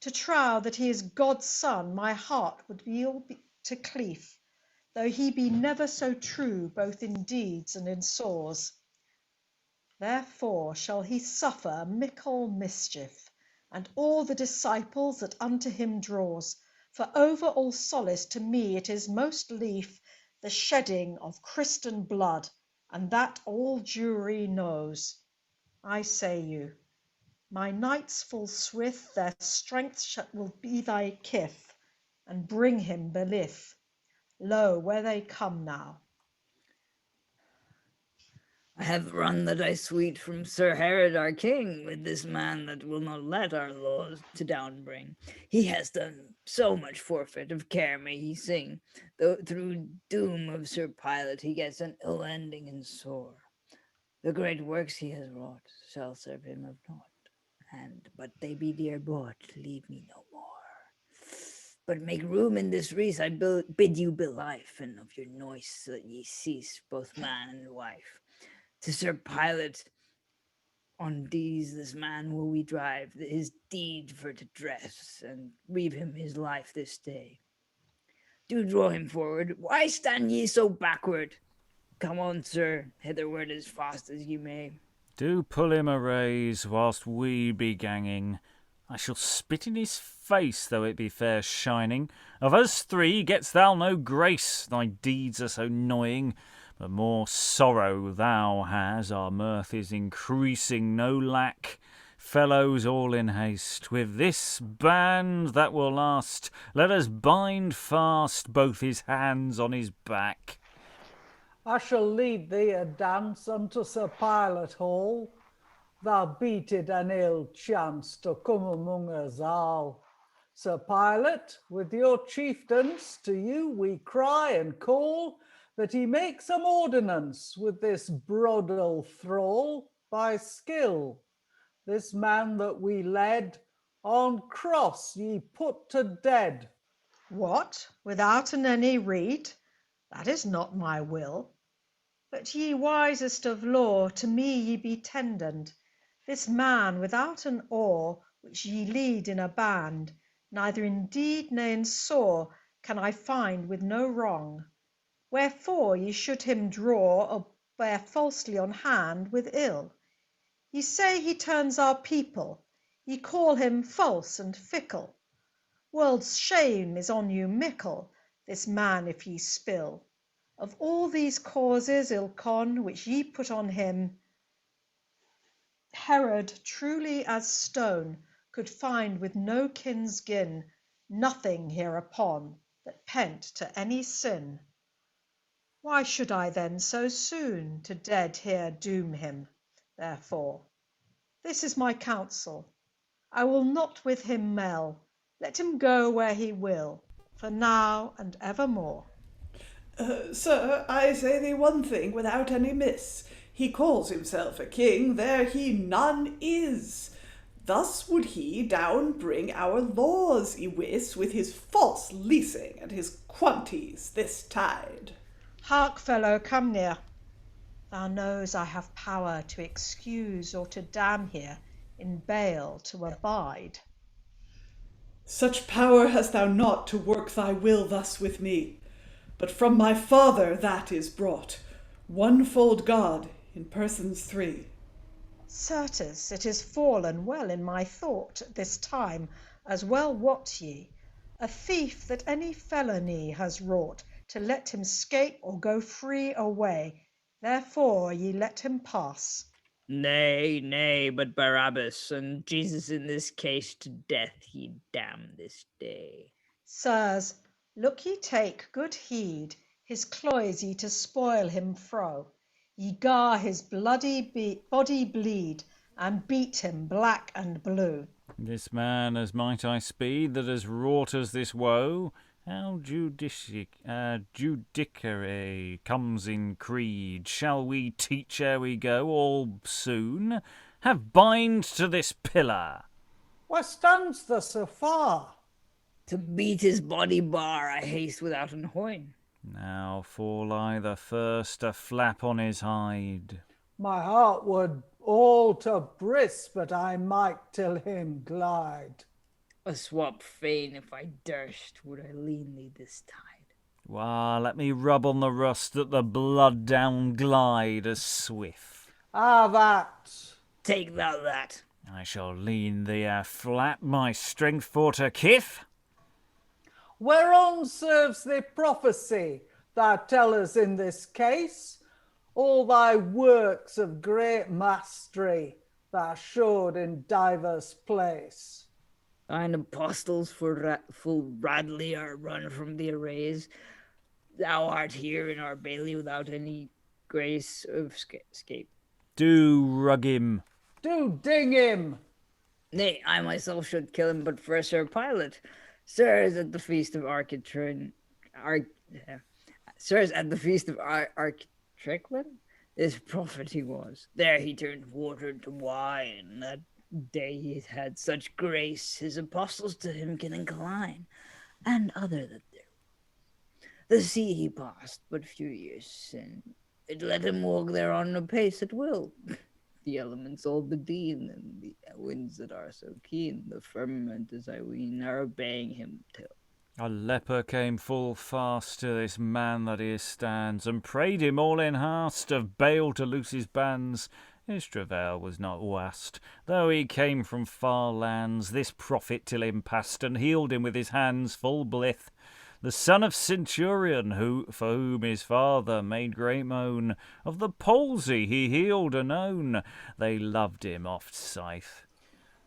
To trow that he is God's son, my heart would be all to cleave, though he be never so true both in deeds and in sores. Therefore shall he suffer mickle mischief, and all the disciples that unto him draws. For over all solace to me it is most lief the shedding of Christian blood, and that all Jewry knows. I say you, my knights full swift their strength will be thy kith, and bring him belief. Lo, where they come now. I have run that I sweet from Sir Herod our king with this man that will not let our laws to down bring. He has done so much forfeit of care may he sing, though through doom of Sir Pilate he gets an ill ending and sore. The great works he has wrought shall serve him of naught, and but they be dear bought, leave me no more. But make room in this wreath, I bid you be life, and of your noise that ye cease, both man and wife. To Sir Pilate on these this man will we drive, his deed for to dress, and reave him his life this day. Do draw him forward. Why stand ye so backward? Come on, sir, hitherward as fast as ye may. Do pull him a raise whilst we be ganging. I shall spit in his face, though it be fair shining. Of us three get'st thou no grace, thy deeds are so gnawing. But more sorrow thou has, our mirth is increasing, no lack. Fellows, all in haste, with this band that will last, let us bind fast both his hands on his back. I shall lead thee a dance unto Sir Pilate hall. Thou beated an ill chance to come among us all. Sir Pilate, with your chieftains, to you we cry and call, that he make some ordinance with this brodel thrall by skill. This man that we led on cross ye put to dead. What, without an any rede? That is not my will. But ye wisest of law, to me ye be tendent. This man without an oar, which ye lead in a band, neither in deed ne in sore can I find with no wrong. Wherefore ye should him draw or bear falsely on hand with ill. Ye say he turns our people, ye call him false and fickle. World's shame is on you mickle, this man if ye spill. Of all these causes ill con which ye put on him, Herod truly as stone could find with no kinsgin nothing hereupon that pent to any sin. Why should I then so soon to dead here doom him? Therefore, this is my counsel. I will not with him mell. Let him go where he will, for now and evermore. Sir, I say thee one thing without any miss. He calls himself a king, there he none is. Thus would he down bring our laws, I wis, with his false leasing and his quanties this tide. Hark, fellow, come near. Thou knows I have power to excuse or to damn here, in bail to abide. Such power hast thou not to work thy will thus with me, but from my Father that is brought, one-fold God in persons three. Certes, it is fallen well in my thought at this time, as well wot ye, a thief that any felony has wrought, to let him scape or go free away. Therefore ye let him pass. Nay, nay, but Barabbas, and Jesus in this case to death ye damn this day. Sirs, look ye take good heed, his cloys ye to spoil him fro. Ye gar his bloody body bleed, and beat him black and blue. This man, as might I speed, that has wrought us this woe, how judicare comes in creed. Shall we teach ere we go, all soon? Have bind to this pillar. Why stands thou so far? To beat his body bar I haste without an hoin. Now fall I the first a flap on his hide. My heart would all to bris, but I might till him glide. A swap fain if I durst, would I lean thee this tide. Wah, let me rub on the rust that the blood down glide as swift. Ah, that. Take thou that. I shall lean thee flat, my strength for to kith. Whereon serves the prophecy thou tellest in this case? All thy works of great mastery thou showed in divers place. Thine apostles full radly are run from the arrays. Thou art here in our bailey without any grace of escape. Do rug him. Do ding him. Nay, I myself should kill him, but for Sir Pilate. Sirs, at the feast of Sirs, at the feast of Architreclin, this prophet he was. There he turned water into wine. That day he had such grace, his apostles to him can incline, and other that there. The sea he passed but few years sin. It let him walk thereon apace at will. The elements all bedeen, and the winds that are so keen, the firmament, as I ween, are obeying him till. A leper came full fast to this man that here stands, and prayed him all in hast of bail to loose his bands. His travail was not wast, though he came from far lands. This prophet till him passed, and healed him with his hands full blithe. The son of Centurion, for whom his father made great moan, of the palsy he healed anon. They loved him oft sight.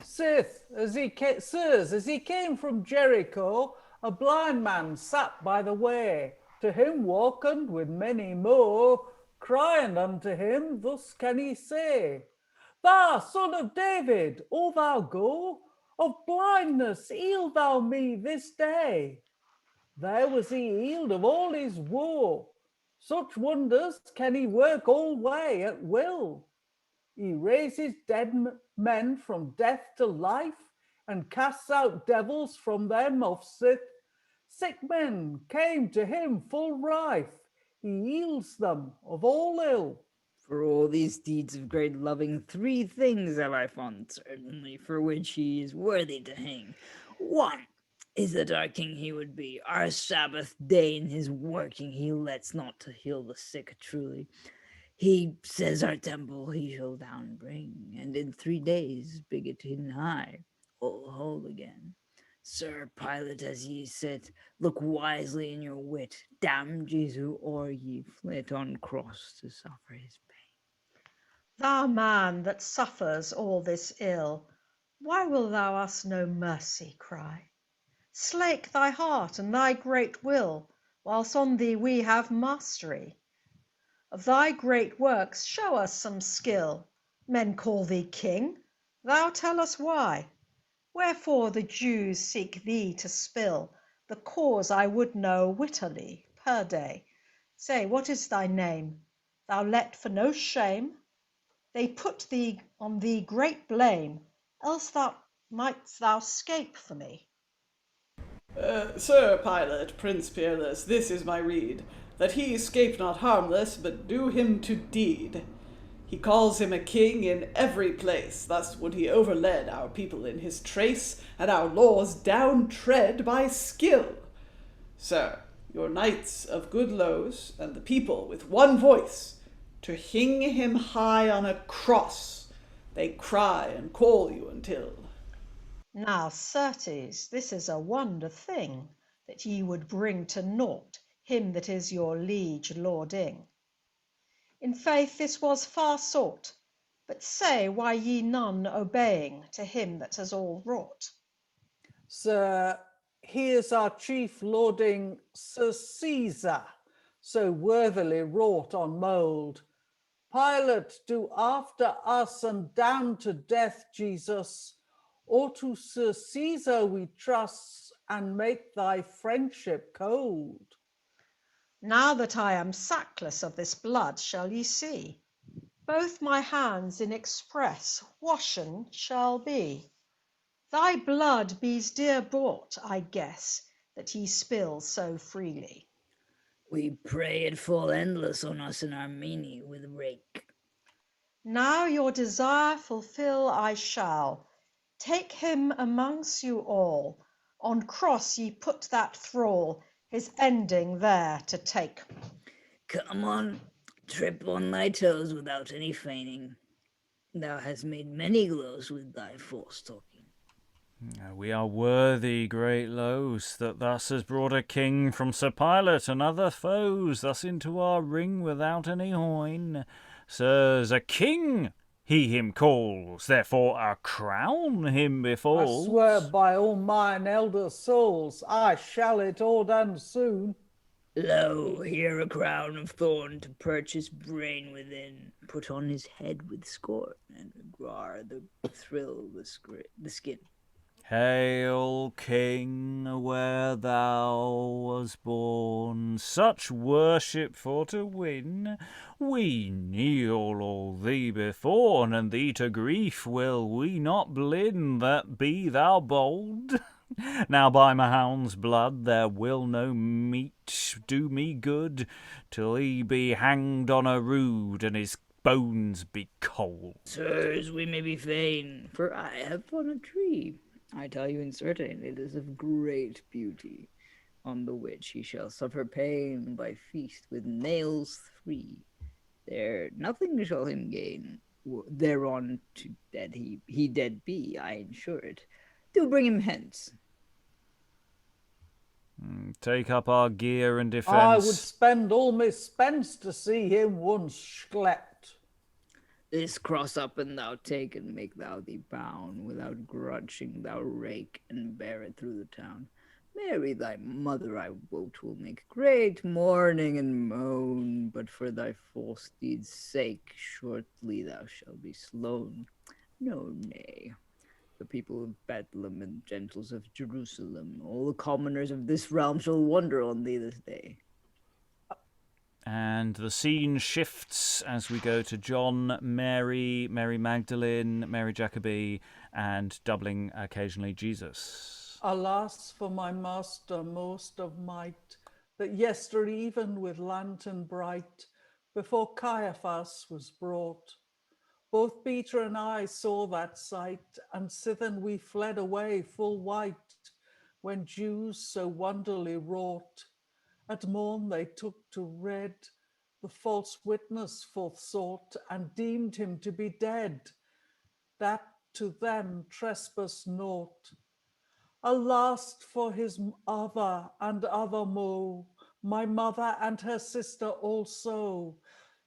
Sirs, as he came from Jericho, a blind man sat by the way. To him walkened with many more, crying unto him, thus can he say, Thou son of David, O thou go, of blindness heal thou me this day. There was he healed of all his woe. Such wonders can he work alway at will. He raises dead men from death to life, and casts out devils from them of sick. Sick men came to him full rife. He heals them of all ill. For all these deeds of great loving, 3 things have I found certainly, for which he is worthy to hang. 1 is that our king he would be. Our Sabbath day in his working he lets not to heal the sick truly. He says our temple he shall down bring, and in 3 days, big it in high, all whole again. Sir Pilate, as ye sit, look wisely in your wit. Damn Jesu, or ye flit on cross to suffer his pain. Thou man that suffers all this ill, why wilt thou us no mercy cry? Slake thy heart and thy great will, whilst on thee we have mastery. Of thy great works show us some skill. Men call thee king, thou tell us why. Wherefore the Jews seek thee to spill? The cause I would know wittily per day. Say, what is thy name? Thou let for no shame. They put thee on thee great blame, else thou mightst thou scape for me. Sir Pilate, Prince Peerless, this is my rede, that he escape not harmless, but do him to deed. He calls him a king in every place, thus would he overlead our people in his trace, and our laws down tread by skill. Sir, your knights of good lows, and the people with one voice, to hing him high on a cross, they cry and call you until. Now, certes, this is a wonder thing, that ye would bring to naught him that is your liege lording. In faith this was far sought, but say why ye none obeying to him that has all wrought. Sir, he is our chief lording Sir Caesar, so worthily wrought on mould. Pilate, do after us and down to death, Jesus, or to Sir Caesar we trust, and make thy friendship cold. Now that I am sackless of this blood, shall ye see, both my hands in express washen shall be. Thy blood be's dear bought, I guess, that ye spill so freely. We pray it fall endless on us in our meanie with rake. Now your desire fulfill I shall. Take him amongst you all. On cross ye put that thrall, his ending there to take. Come on, trip on thy toes without any feigning. Thou hast made many glows with thy false talking. We are worthy, great Los, that thus has brought a king from Sir Pilate and other foes thus into our ring without any hoin. Sirs, a king he him calls, therefore a crown him I befalls. swear by all mine elder souls, I shall it all done soon. Lo, here a crown of thorn to perch his brain within, put on his head with scorn, and gar the thrill the skin. Hail, King, where thou was born, such worship for to win. We kneel all thee before, and thee to grief will we not blin, that be thou bold. Now by my hound's blood there will no meat do me good, till he be hanged on a rood, and his bones be cold. Sirs, we may be fain, for I have on a tree. I tell you in certain it is of great beauty, on the which he shall suffer pain by feast with nails 3. There nothing shall him gain, thereon to dead he dead be, I ensure it. Do bring him hence. Take up our gear and defence. I would spend all my spence to see him once schlepped. This cross up and thou take, and make thou thee bound, without grudging thou rake, and bear it through the town. Mary thy mother, I wot, will make great mourning and moan, but for thy false deeds' sake, shortly thou shalt be slown. No, nay. The people of Bethlehem and gentles of Jerusalem, all the commoners of this realm shall wonder on thee this day. And the scene shifts as we go to John, Mary, Mary Magdalene, Mary Jacobi, and doubling occasionally Jesus. Alas for my master most of might, that yester even with lantern bright, before Caiaphas was brought. Both Peter and I saw that sight, and sithen we fled away full white, when Jews so wonderly wrought. At morn they took to read the false witness forth sought, and deemed him to be dead, that to them trespass naught. Alas for his other and other mo, my mother and her sister also,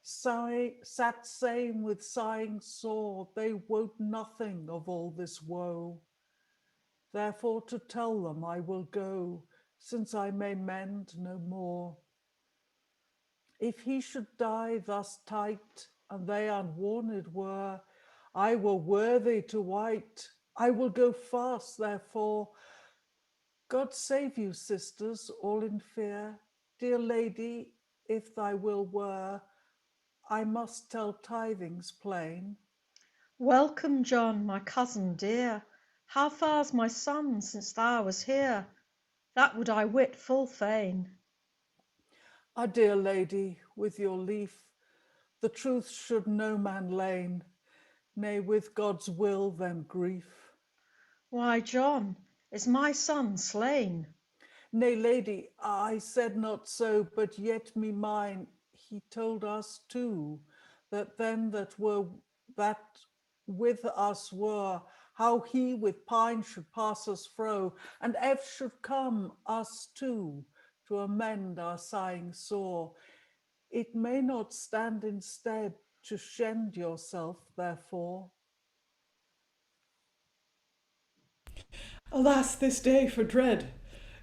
sat same with sighing sore, they wot nothing of all this woe. Therefore to tell them I will go, since I may mend no more. If he should die thus tight, and they unwarned were, I were worthy to wite. I will go fast, therefore. God save you, sisters, all in fear. Dear lady, if thy will were, I must tell tidings plain. Welcome, John, my cousin dear. How far's my son since thou was here? That would I wit full fain. Ah, dear lady, with your leave, the truth should no man lane, nay, with God's will then grief. Why, John, is my son slain? Nay, lady, I said not so, but yet me mine, he told us too, that them that with us were, how he with pine should pass us fro, and F should come us too, to amend our sighing sore. It may not stand instead to shend yourself therefore. Alas, this day for dread!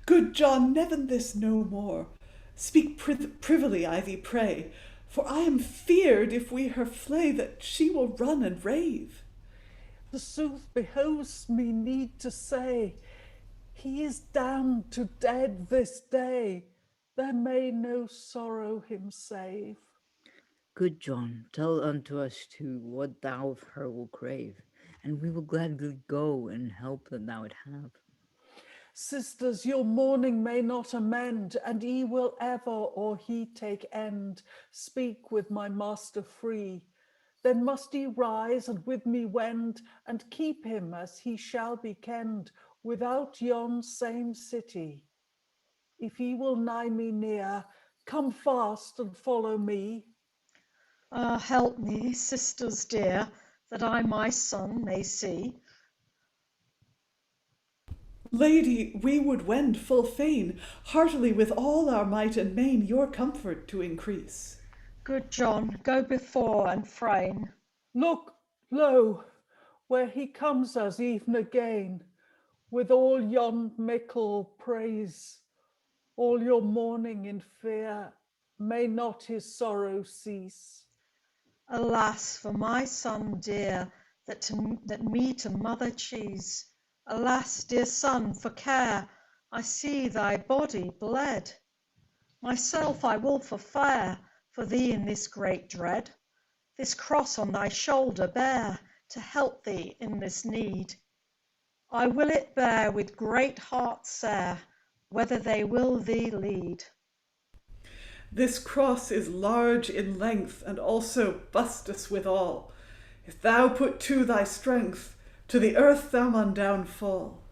Good John, neven this no more. Speak privily, I thee pray, for I am feared if we her flay, that she will run and rave. The sooth behoves me need to say, he is damned to dead this day. There may no sorrow him save. Good John, tell unto us too what thou of her will crave, and we will gladly go and help that thou would have. Sisters, your mourning may not amend, and he will ever or he take end. Speak with my master free. Then must he rise and with me wend, and keep him as he shall be kenned, without yon same city. if ye will nigh me near, come fast and follow me. Ah, help me, sisters dear, that I my son may see. Lady, we would wend full fain, heartily with all our might and main, your comfort to increase. Good John, go before and frain. Look, lo, where he comes us even again, with all yon mickle praise, all your mourning in fear, may not his sorrow cease. Alas, for my son dear, that me to mother choose. Alas, dear son, for care, I see thy body bled. Myself I will forfare for thee in this great dread, this cross on thy shoulder bear, to help thee in this need. I will it bear with great heart sere, whether they will thee lead. This cross is large in length, and also bustous withal. If thou put to thy strength, to the earth thou mun down fall.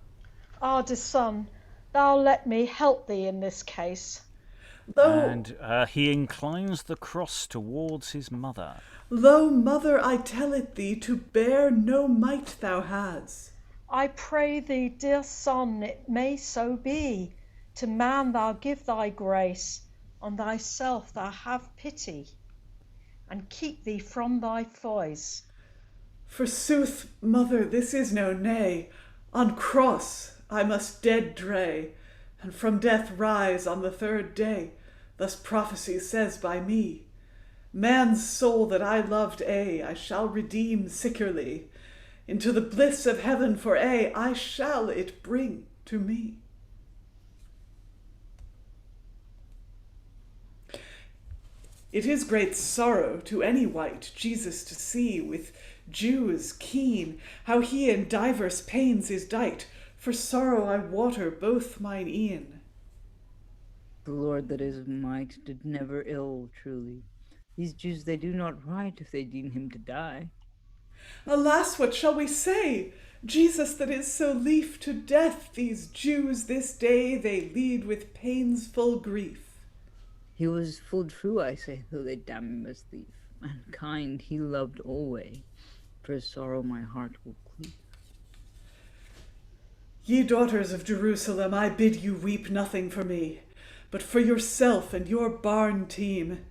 Ah, dear son, thou let me help thee in this case. And he inclines the cross towards his mother. Lo, mother, I tell it thee, to bear no might thou has. I pray thee, dear son, it may so be. To man thou give thy grace, on thyself thou have pity, and keep thee from thy foes. Forsooth, mother, this is no nay. On cross I must dead dray, and from death rise on the third day. Thus prophecy says by me. Man's soul that I loved I shall redeem sickerly. Into the bliss of heaven for I shall it bring to me. It is great sorrow to any wight Jesus to see, with Jews keen, how he in divers pains is dight. For sorrow I water both mine e'en. The Lord that is might did never ill, truly. These Jews they do not right if they deem him to die. Alas, what shall we say? Jesus that is so lief to death, these Jews this day they lead with pains full grief. He was full true, I say, though they damn him as thief. And kind he loved alway, for his sorrow my heart will cleave. Ye daughters of Jerusalem, I bid you weep nothing for me, but for yourself and your barn team.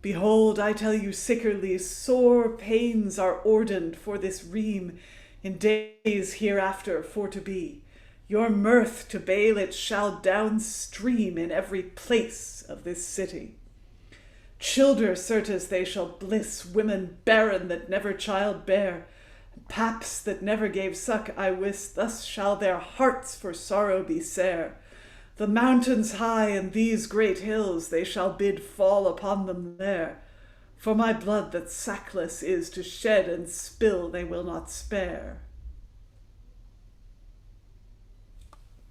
Behold, I tell you sickerly, sore pains are ordained for this ream in days hereafter for to be. Your mirth to Lalitte shall downstream in every place of this city. Childer, certes, they shall bliss, women barren that never child bare, and paps that never gave suck, I wis, thus shall their hearts for sorrow be sere. The mountains high and these great hills they shall bid fall upon them there. For my blood that sackless is to shed and spill they will not spare.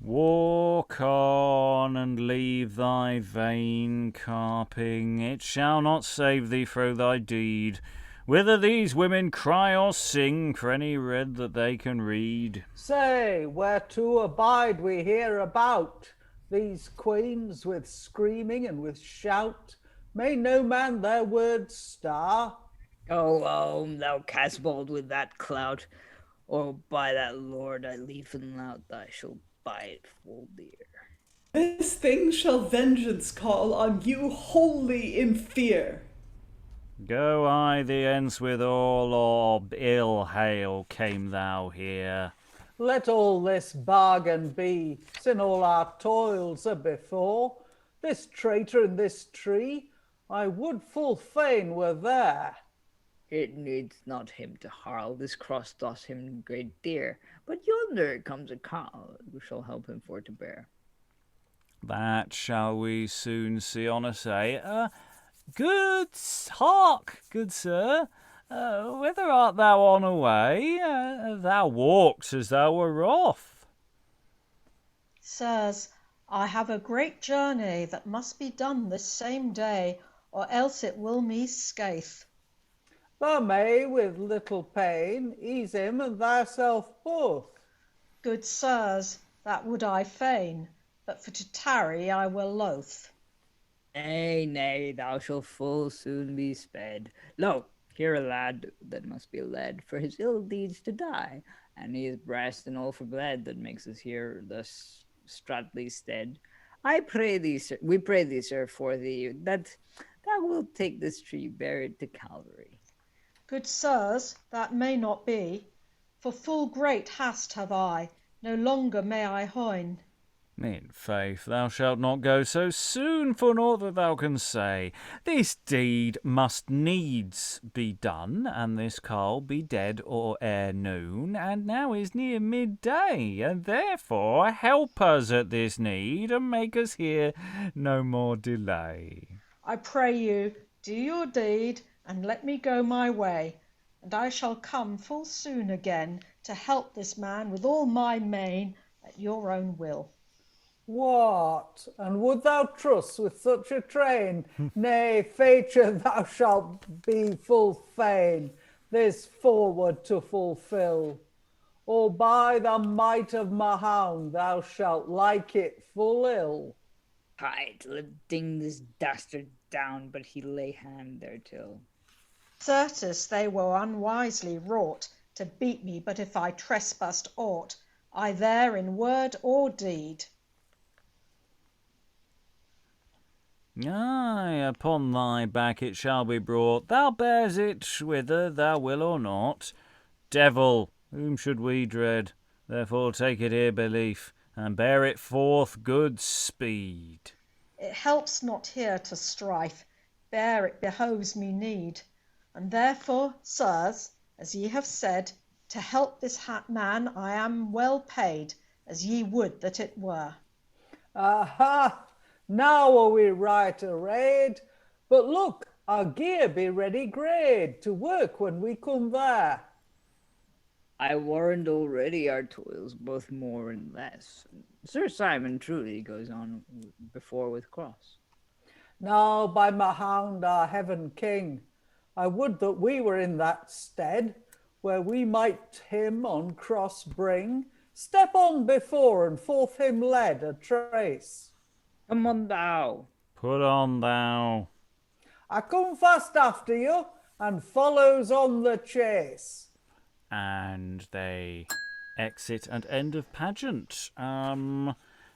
Walk on and leave thy vain carping, it shall not save thee fro thy deed. Whither these women cry or sing for any read that they can read. Say, whereto abide we here about? These queens with screaming and with shout, may no man their words star? Go home, thou Casbold with that clout, or by that Lord I leaf and lout, I shall buy it full dear. This thing shall vengeance call on you wholly in fear. Go I thee hence with all, or ill hail came thou here. Let all this bargain be, sin all our toils are before. This traitor in this tree, I would full fain were there. It needs not him to harl, this cross doth him great dear. But yonder comes a carl, who shall help him for to bear. That shall we soon see on us, Good hark, good sir. Whither art thou on away? Thou walk'st as thou were wroth. Sirs, I have a great journey that must be done this same day, or else it will me scathe. Thou may with little pain ease him and thyself both. Good sirs, that would I fain, but for to tarry I were loath. Nay, nay, thou shalt full soon be sped. Lo, here a lad that must be led for his ill deeds to die, and he is breast and all for bled that makes us here thus straitly stead. I pray thee, sir, we pray thee, sir, for thee, that thou wilt take this tree, bear it to Calvary. Good sirs, that may not be, for full great hast have I, no longer may I hoin. In faith, thou shalt not go so soon, for naught that thou can say. This deed must needs be done, and this carle be dead or ere noon, and now is near midday, and therefore help us at this need, and make us here no more delay. I pray you, do your deed, and let me go my way, and I shall come full soon again to help this man with all my main at your own will. What? And would thou trust with such a train? Nay, feature thou shalt be full fain this forward to fulfil. Or by the might of my hound thou shalt like it full ill. Hide, let ding this dastard down, but he lay hand thereto. Certes they were unwisely wrought to beat me, but if I trespassed aught, I there in word or deed. Aye, upon thy back it shall be brought. Thou bears it whither thou will or not. Devil, whom should we dread? Therefore take it here belief, and bear it forth good speed. It helps not here to strife, bear it behoves me need. And therefore, sirs, as ye have said, to help this man I am well paid, as ye would that it were. Aha! Now are we right arrayed. But look, our gear be ready grade to work when we come there. I warrant already our toils, both more and less. Sir Simon truly goes on before with cross. Now by my hound our heaven king, I would that we were in that stead, where we might him on cross bring, step on before and forth him led a trace. Come on thou. Put on thou. I come fast after you, and follows on the chase. And they exit and end of pageant.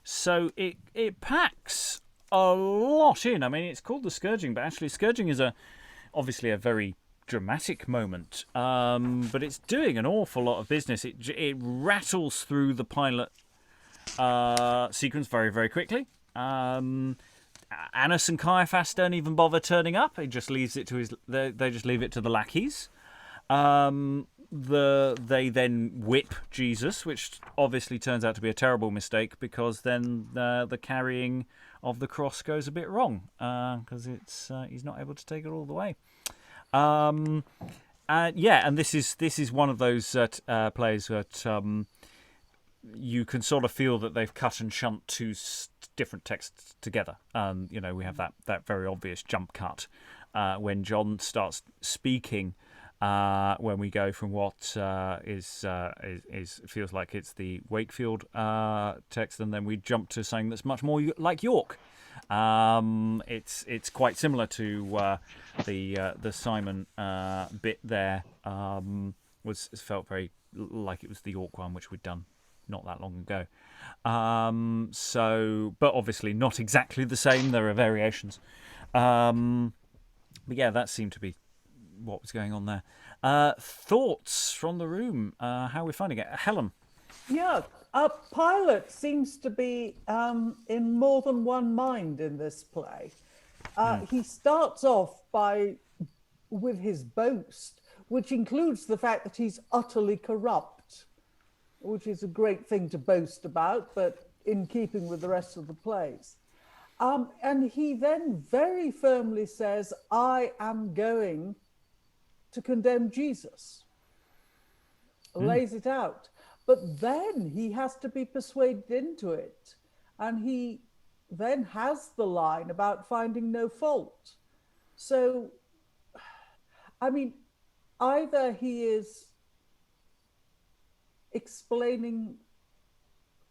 So it packs a lot in. I mean, it's called the Scourging, but actually Scourging is obviously a very dramatic moment. But it's doing an awful lot of business. It rattles through the Pilate sequence very, very quickly. Annas and Caiaphas don't even bother turning up. He just leaves it to they just leave it to the lackeys. They then whip Jesus, which obviously turns out to be a terrible mistake, because then the carrying of the cross goes a bit wrong, because he's not able to take it all the way. And this is one of those plays that you can sort of feel that they've cut and shunt two different texts together. We have that very obvious jump cut when John starts speaking. When we go from what feels like it's the Wakefield text, and then we jump to something that's much more like York. It's quite similar to the Simon bit there. Was felt very like it was the York one, which we'd done not that long ago. But obviously not exactly the same. There are variations. But yeah, that seemed to be what was going on there. Thoughts from the room? How are we finding it? Helen? Yeah, Pilate seems to be in more than one mind in this play. He starts off with his boast, which includes the fact that he's utterly corrupt, which is a great thing to boast about, but in keeping with the rest of the plays. And he then very firmly says, I am going to condemn Jesus. Lays it out. But then he has to be persuaded into it. And he then has the line about finding no fault. So, I mean, either he is explaining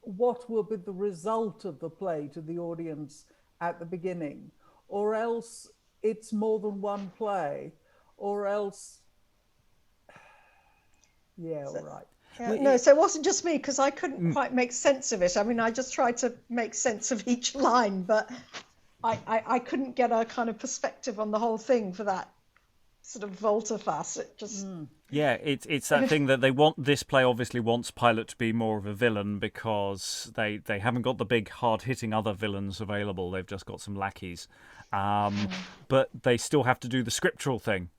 what will be the result of the play to the audience at the beginning, or else it's more than one play, or else, yeah, all right. Yeah, no, so it wasn't just me, because I couldn't quite make sense of it. I mean, I just tried to make sense of each line, but I couldn't get a kind of perspective on the whole thing for that sort of volte-face. It just... Yeah, it's that thing that they want. This play obviously wants Pilate to be more of a villain because they haven't got the big hard-hitting other villains available. They've just got some lackeys. But they still have to do the scriptural thing.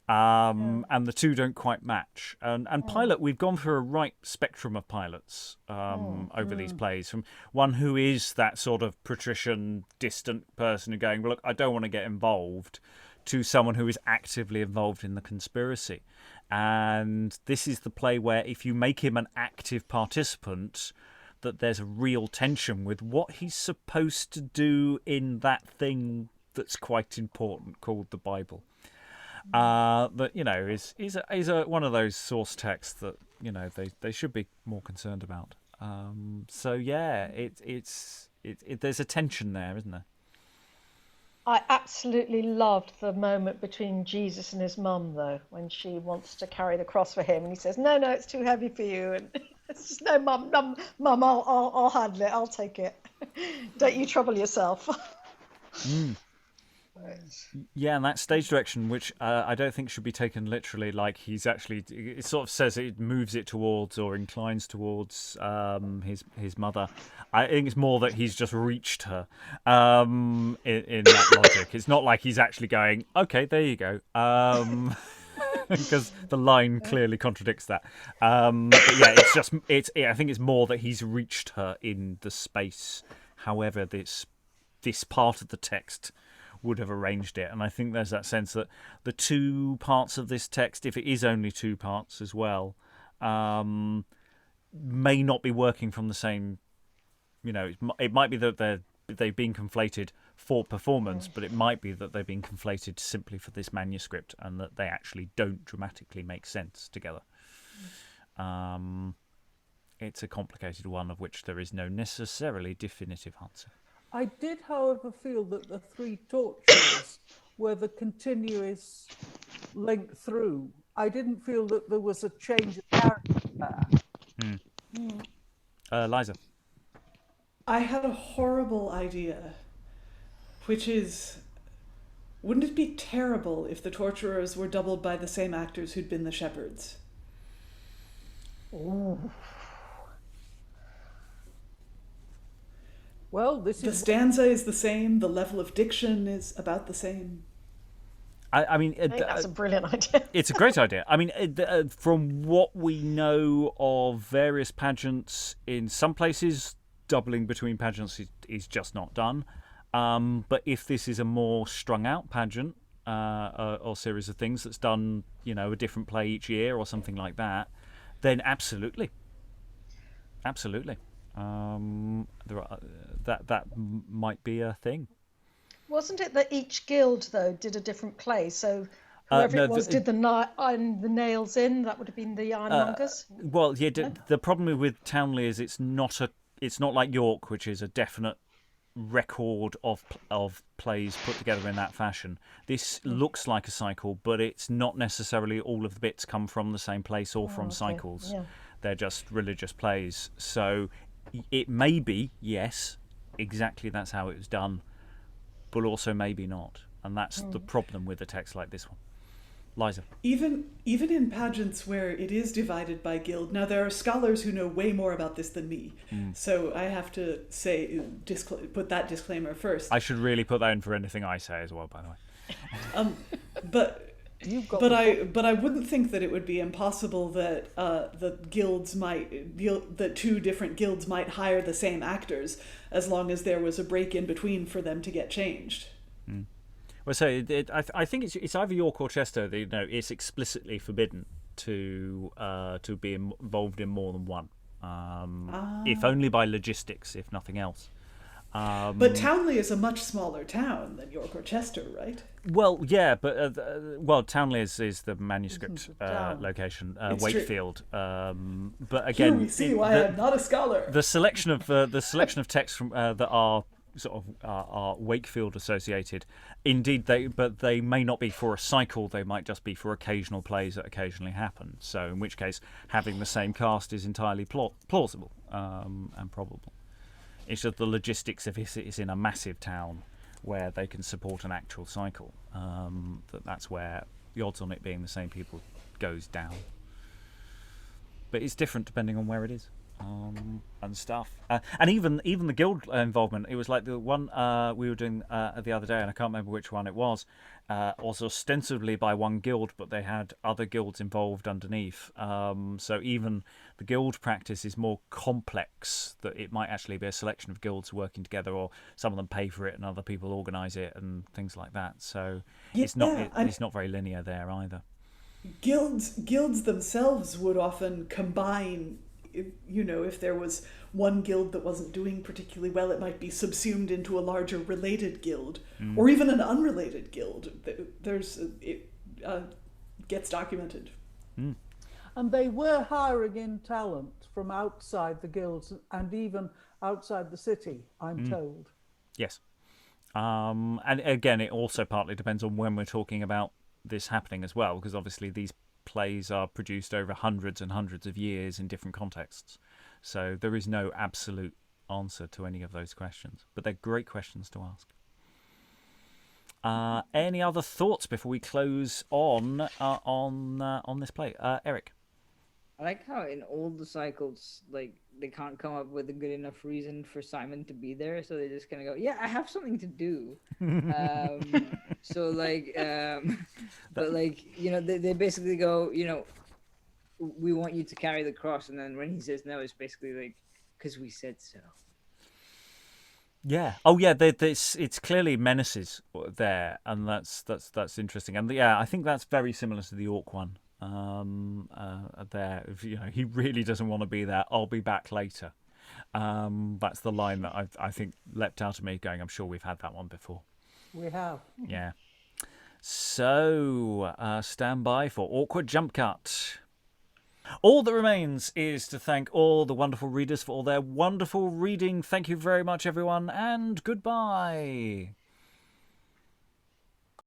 And the two don't quite match. And Pilate, we've gone through a right spectrum of Pilates over these plays, from one who is that sort of patrician, distant person who going, well, look, I don't want to get involved, to someone who is actively involved in the conspiracy. And this is the play where if you make him an active participant, that there's a real tension with what he's supposed to do in that thing that's quite important called the Bible. That, you know, is one of those source texts that, you know, they should be more concerned about. So yeah, there's a tension there, isn't there? I absolutely loved the moment between Jesus and his mum, though, when she wants to carry the cross for him, and he says, "No, it's too heavy for you." And it's just, "No, mum, I'll handle it. I'll take it. Don't you trouble yourself." Yeah, and that stage direction, which I don't think should be taken literally, like he's actually, it sort of says it moves it towards or inclines towards his mother. I think it's more that he's just reached her in that logic. It's not like he's actually going, okay, there you go, because the line clearly contradicts that. But yeah, I think it's more that he's reached her in the space. However, this part of the text would have arranged it, and I think there's that sense that the two parts of this text, if it is only two parts as well, may not be working from the same. You know, it might be that they've been conflated for performance, but it might be that they've been conflated simply for this manuscript, and that they actually don't dramatically make sense together. It's a complicated one of which there is no necessarily definitive answer. I did, however, feel that the three tortures were the continuous link through. I didn't feel that there was a change of character there. Liza. I had a horrible idea, which is, wouldn't it be terrible if the torturers were doubled by the same actors who'd been the shepherds? Ooh. Well, the stanza is the same. The level of diction is about the same. I mean, I think that's a brilliant idea. It's a great idea. I mean, from what we know of various pageants, in some places, doubling between pageants is just not done. But if this is a more strung out pageant or series of things that's done, you know, a different play each year or something like that, then absolutely. That might be a thing. Wasn't it that each guild, though, did a different play? So whoever did the nails in, that would have been the ironmongers? Well, yeah. The problem with Towneley is it's not like York, which is a definite record of plays put together in that fashion. This looks like a cycle, but it's not necessarily all of the bits come from the same place or from cycles. Yeah. They're just religious plays. So it may be, yes, exactly that's how it was done, but also maybe not. And that's the problem with a text like this one. Liza. Even in pageants where it is divided by guild, now there are scholars who know way more about this than me, so I have to say, put that disclaimer first. I should really put that in for anything I say as well, by the way. But I wouldn't think that it would be impossible that that two different guilds might hire the same actors, as long as there was a break in between for them to get changed. Well, so I think it's either York or Chester. You know, it's explicitly forbidden to be involved in more than one, if only by logistics, if nothing else. But Towneley is a much smaller town than York or Chester, right? Well, yeah, but Towneley is the manuscript location, It's Wakefield. But Here again, we see why I'm not a scholar. the selection of texts from that are sort of are Wakefield associated. Indeed, they may not be for a cycle. They might just be for occasional plays that occasionally happen. So, in which case, having the same cast is entirely plausible and probable. It's just the logistics of it's in a massive town where they can support an actual cycle. That's where the odds on it being the same people goes down. But it's different depending on where it is and stuff. And even the guild involvement. It was like the one we were doing the other day, and I can't remember which one it was ostensibly by one guild, but they had other guilds involved underneath. So even the guild practice is more complex, that it might actually be a selection of guilds working together, or some of them pay for it and other people organise it and things like that. So it's not very linear there either. Guilds themselves would often combine. If there was one guild that wasn't doing particularly well, it might be subsumed into a larger related guild, or even an unrelated guild. It gets documented. And they were hiring in talent from outside the guilds and even outside the city, I'm told. Yes. And again, it also partly depends on when we're talking about this happening as well, because obviously these plays are produced over hundreds and hundreds of years in different contexts. So there is no absolute answer to any of those questions, but they're great questions to ask. Any other thoughts before we close on this play? Eric? I like how in all the cycles, like, they can't come up with a good enough reason for Simon to be there, so they just kind of go, yeah, I have something to do. So, like, but, like, they basically go, we want you to carry the cross, and then when he says no, it's basically like, because we said so. Yeah. Oh, yeah. It's clearly menaces there, and that's interesting. And yeah, I think that's very similar to the Orc one. There, if, he really doesn't want to be there. I'll be back later. That's the line that I think leapt out of me. Going, I'm sure we've had that one before. We have. Yeah. So stand by for awkward jump cut. All that remains is to thank all the wonderful readers for all their wonderful reading. Thank you very much, everyone, and goodbye.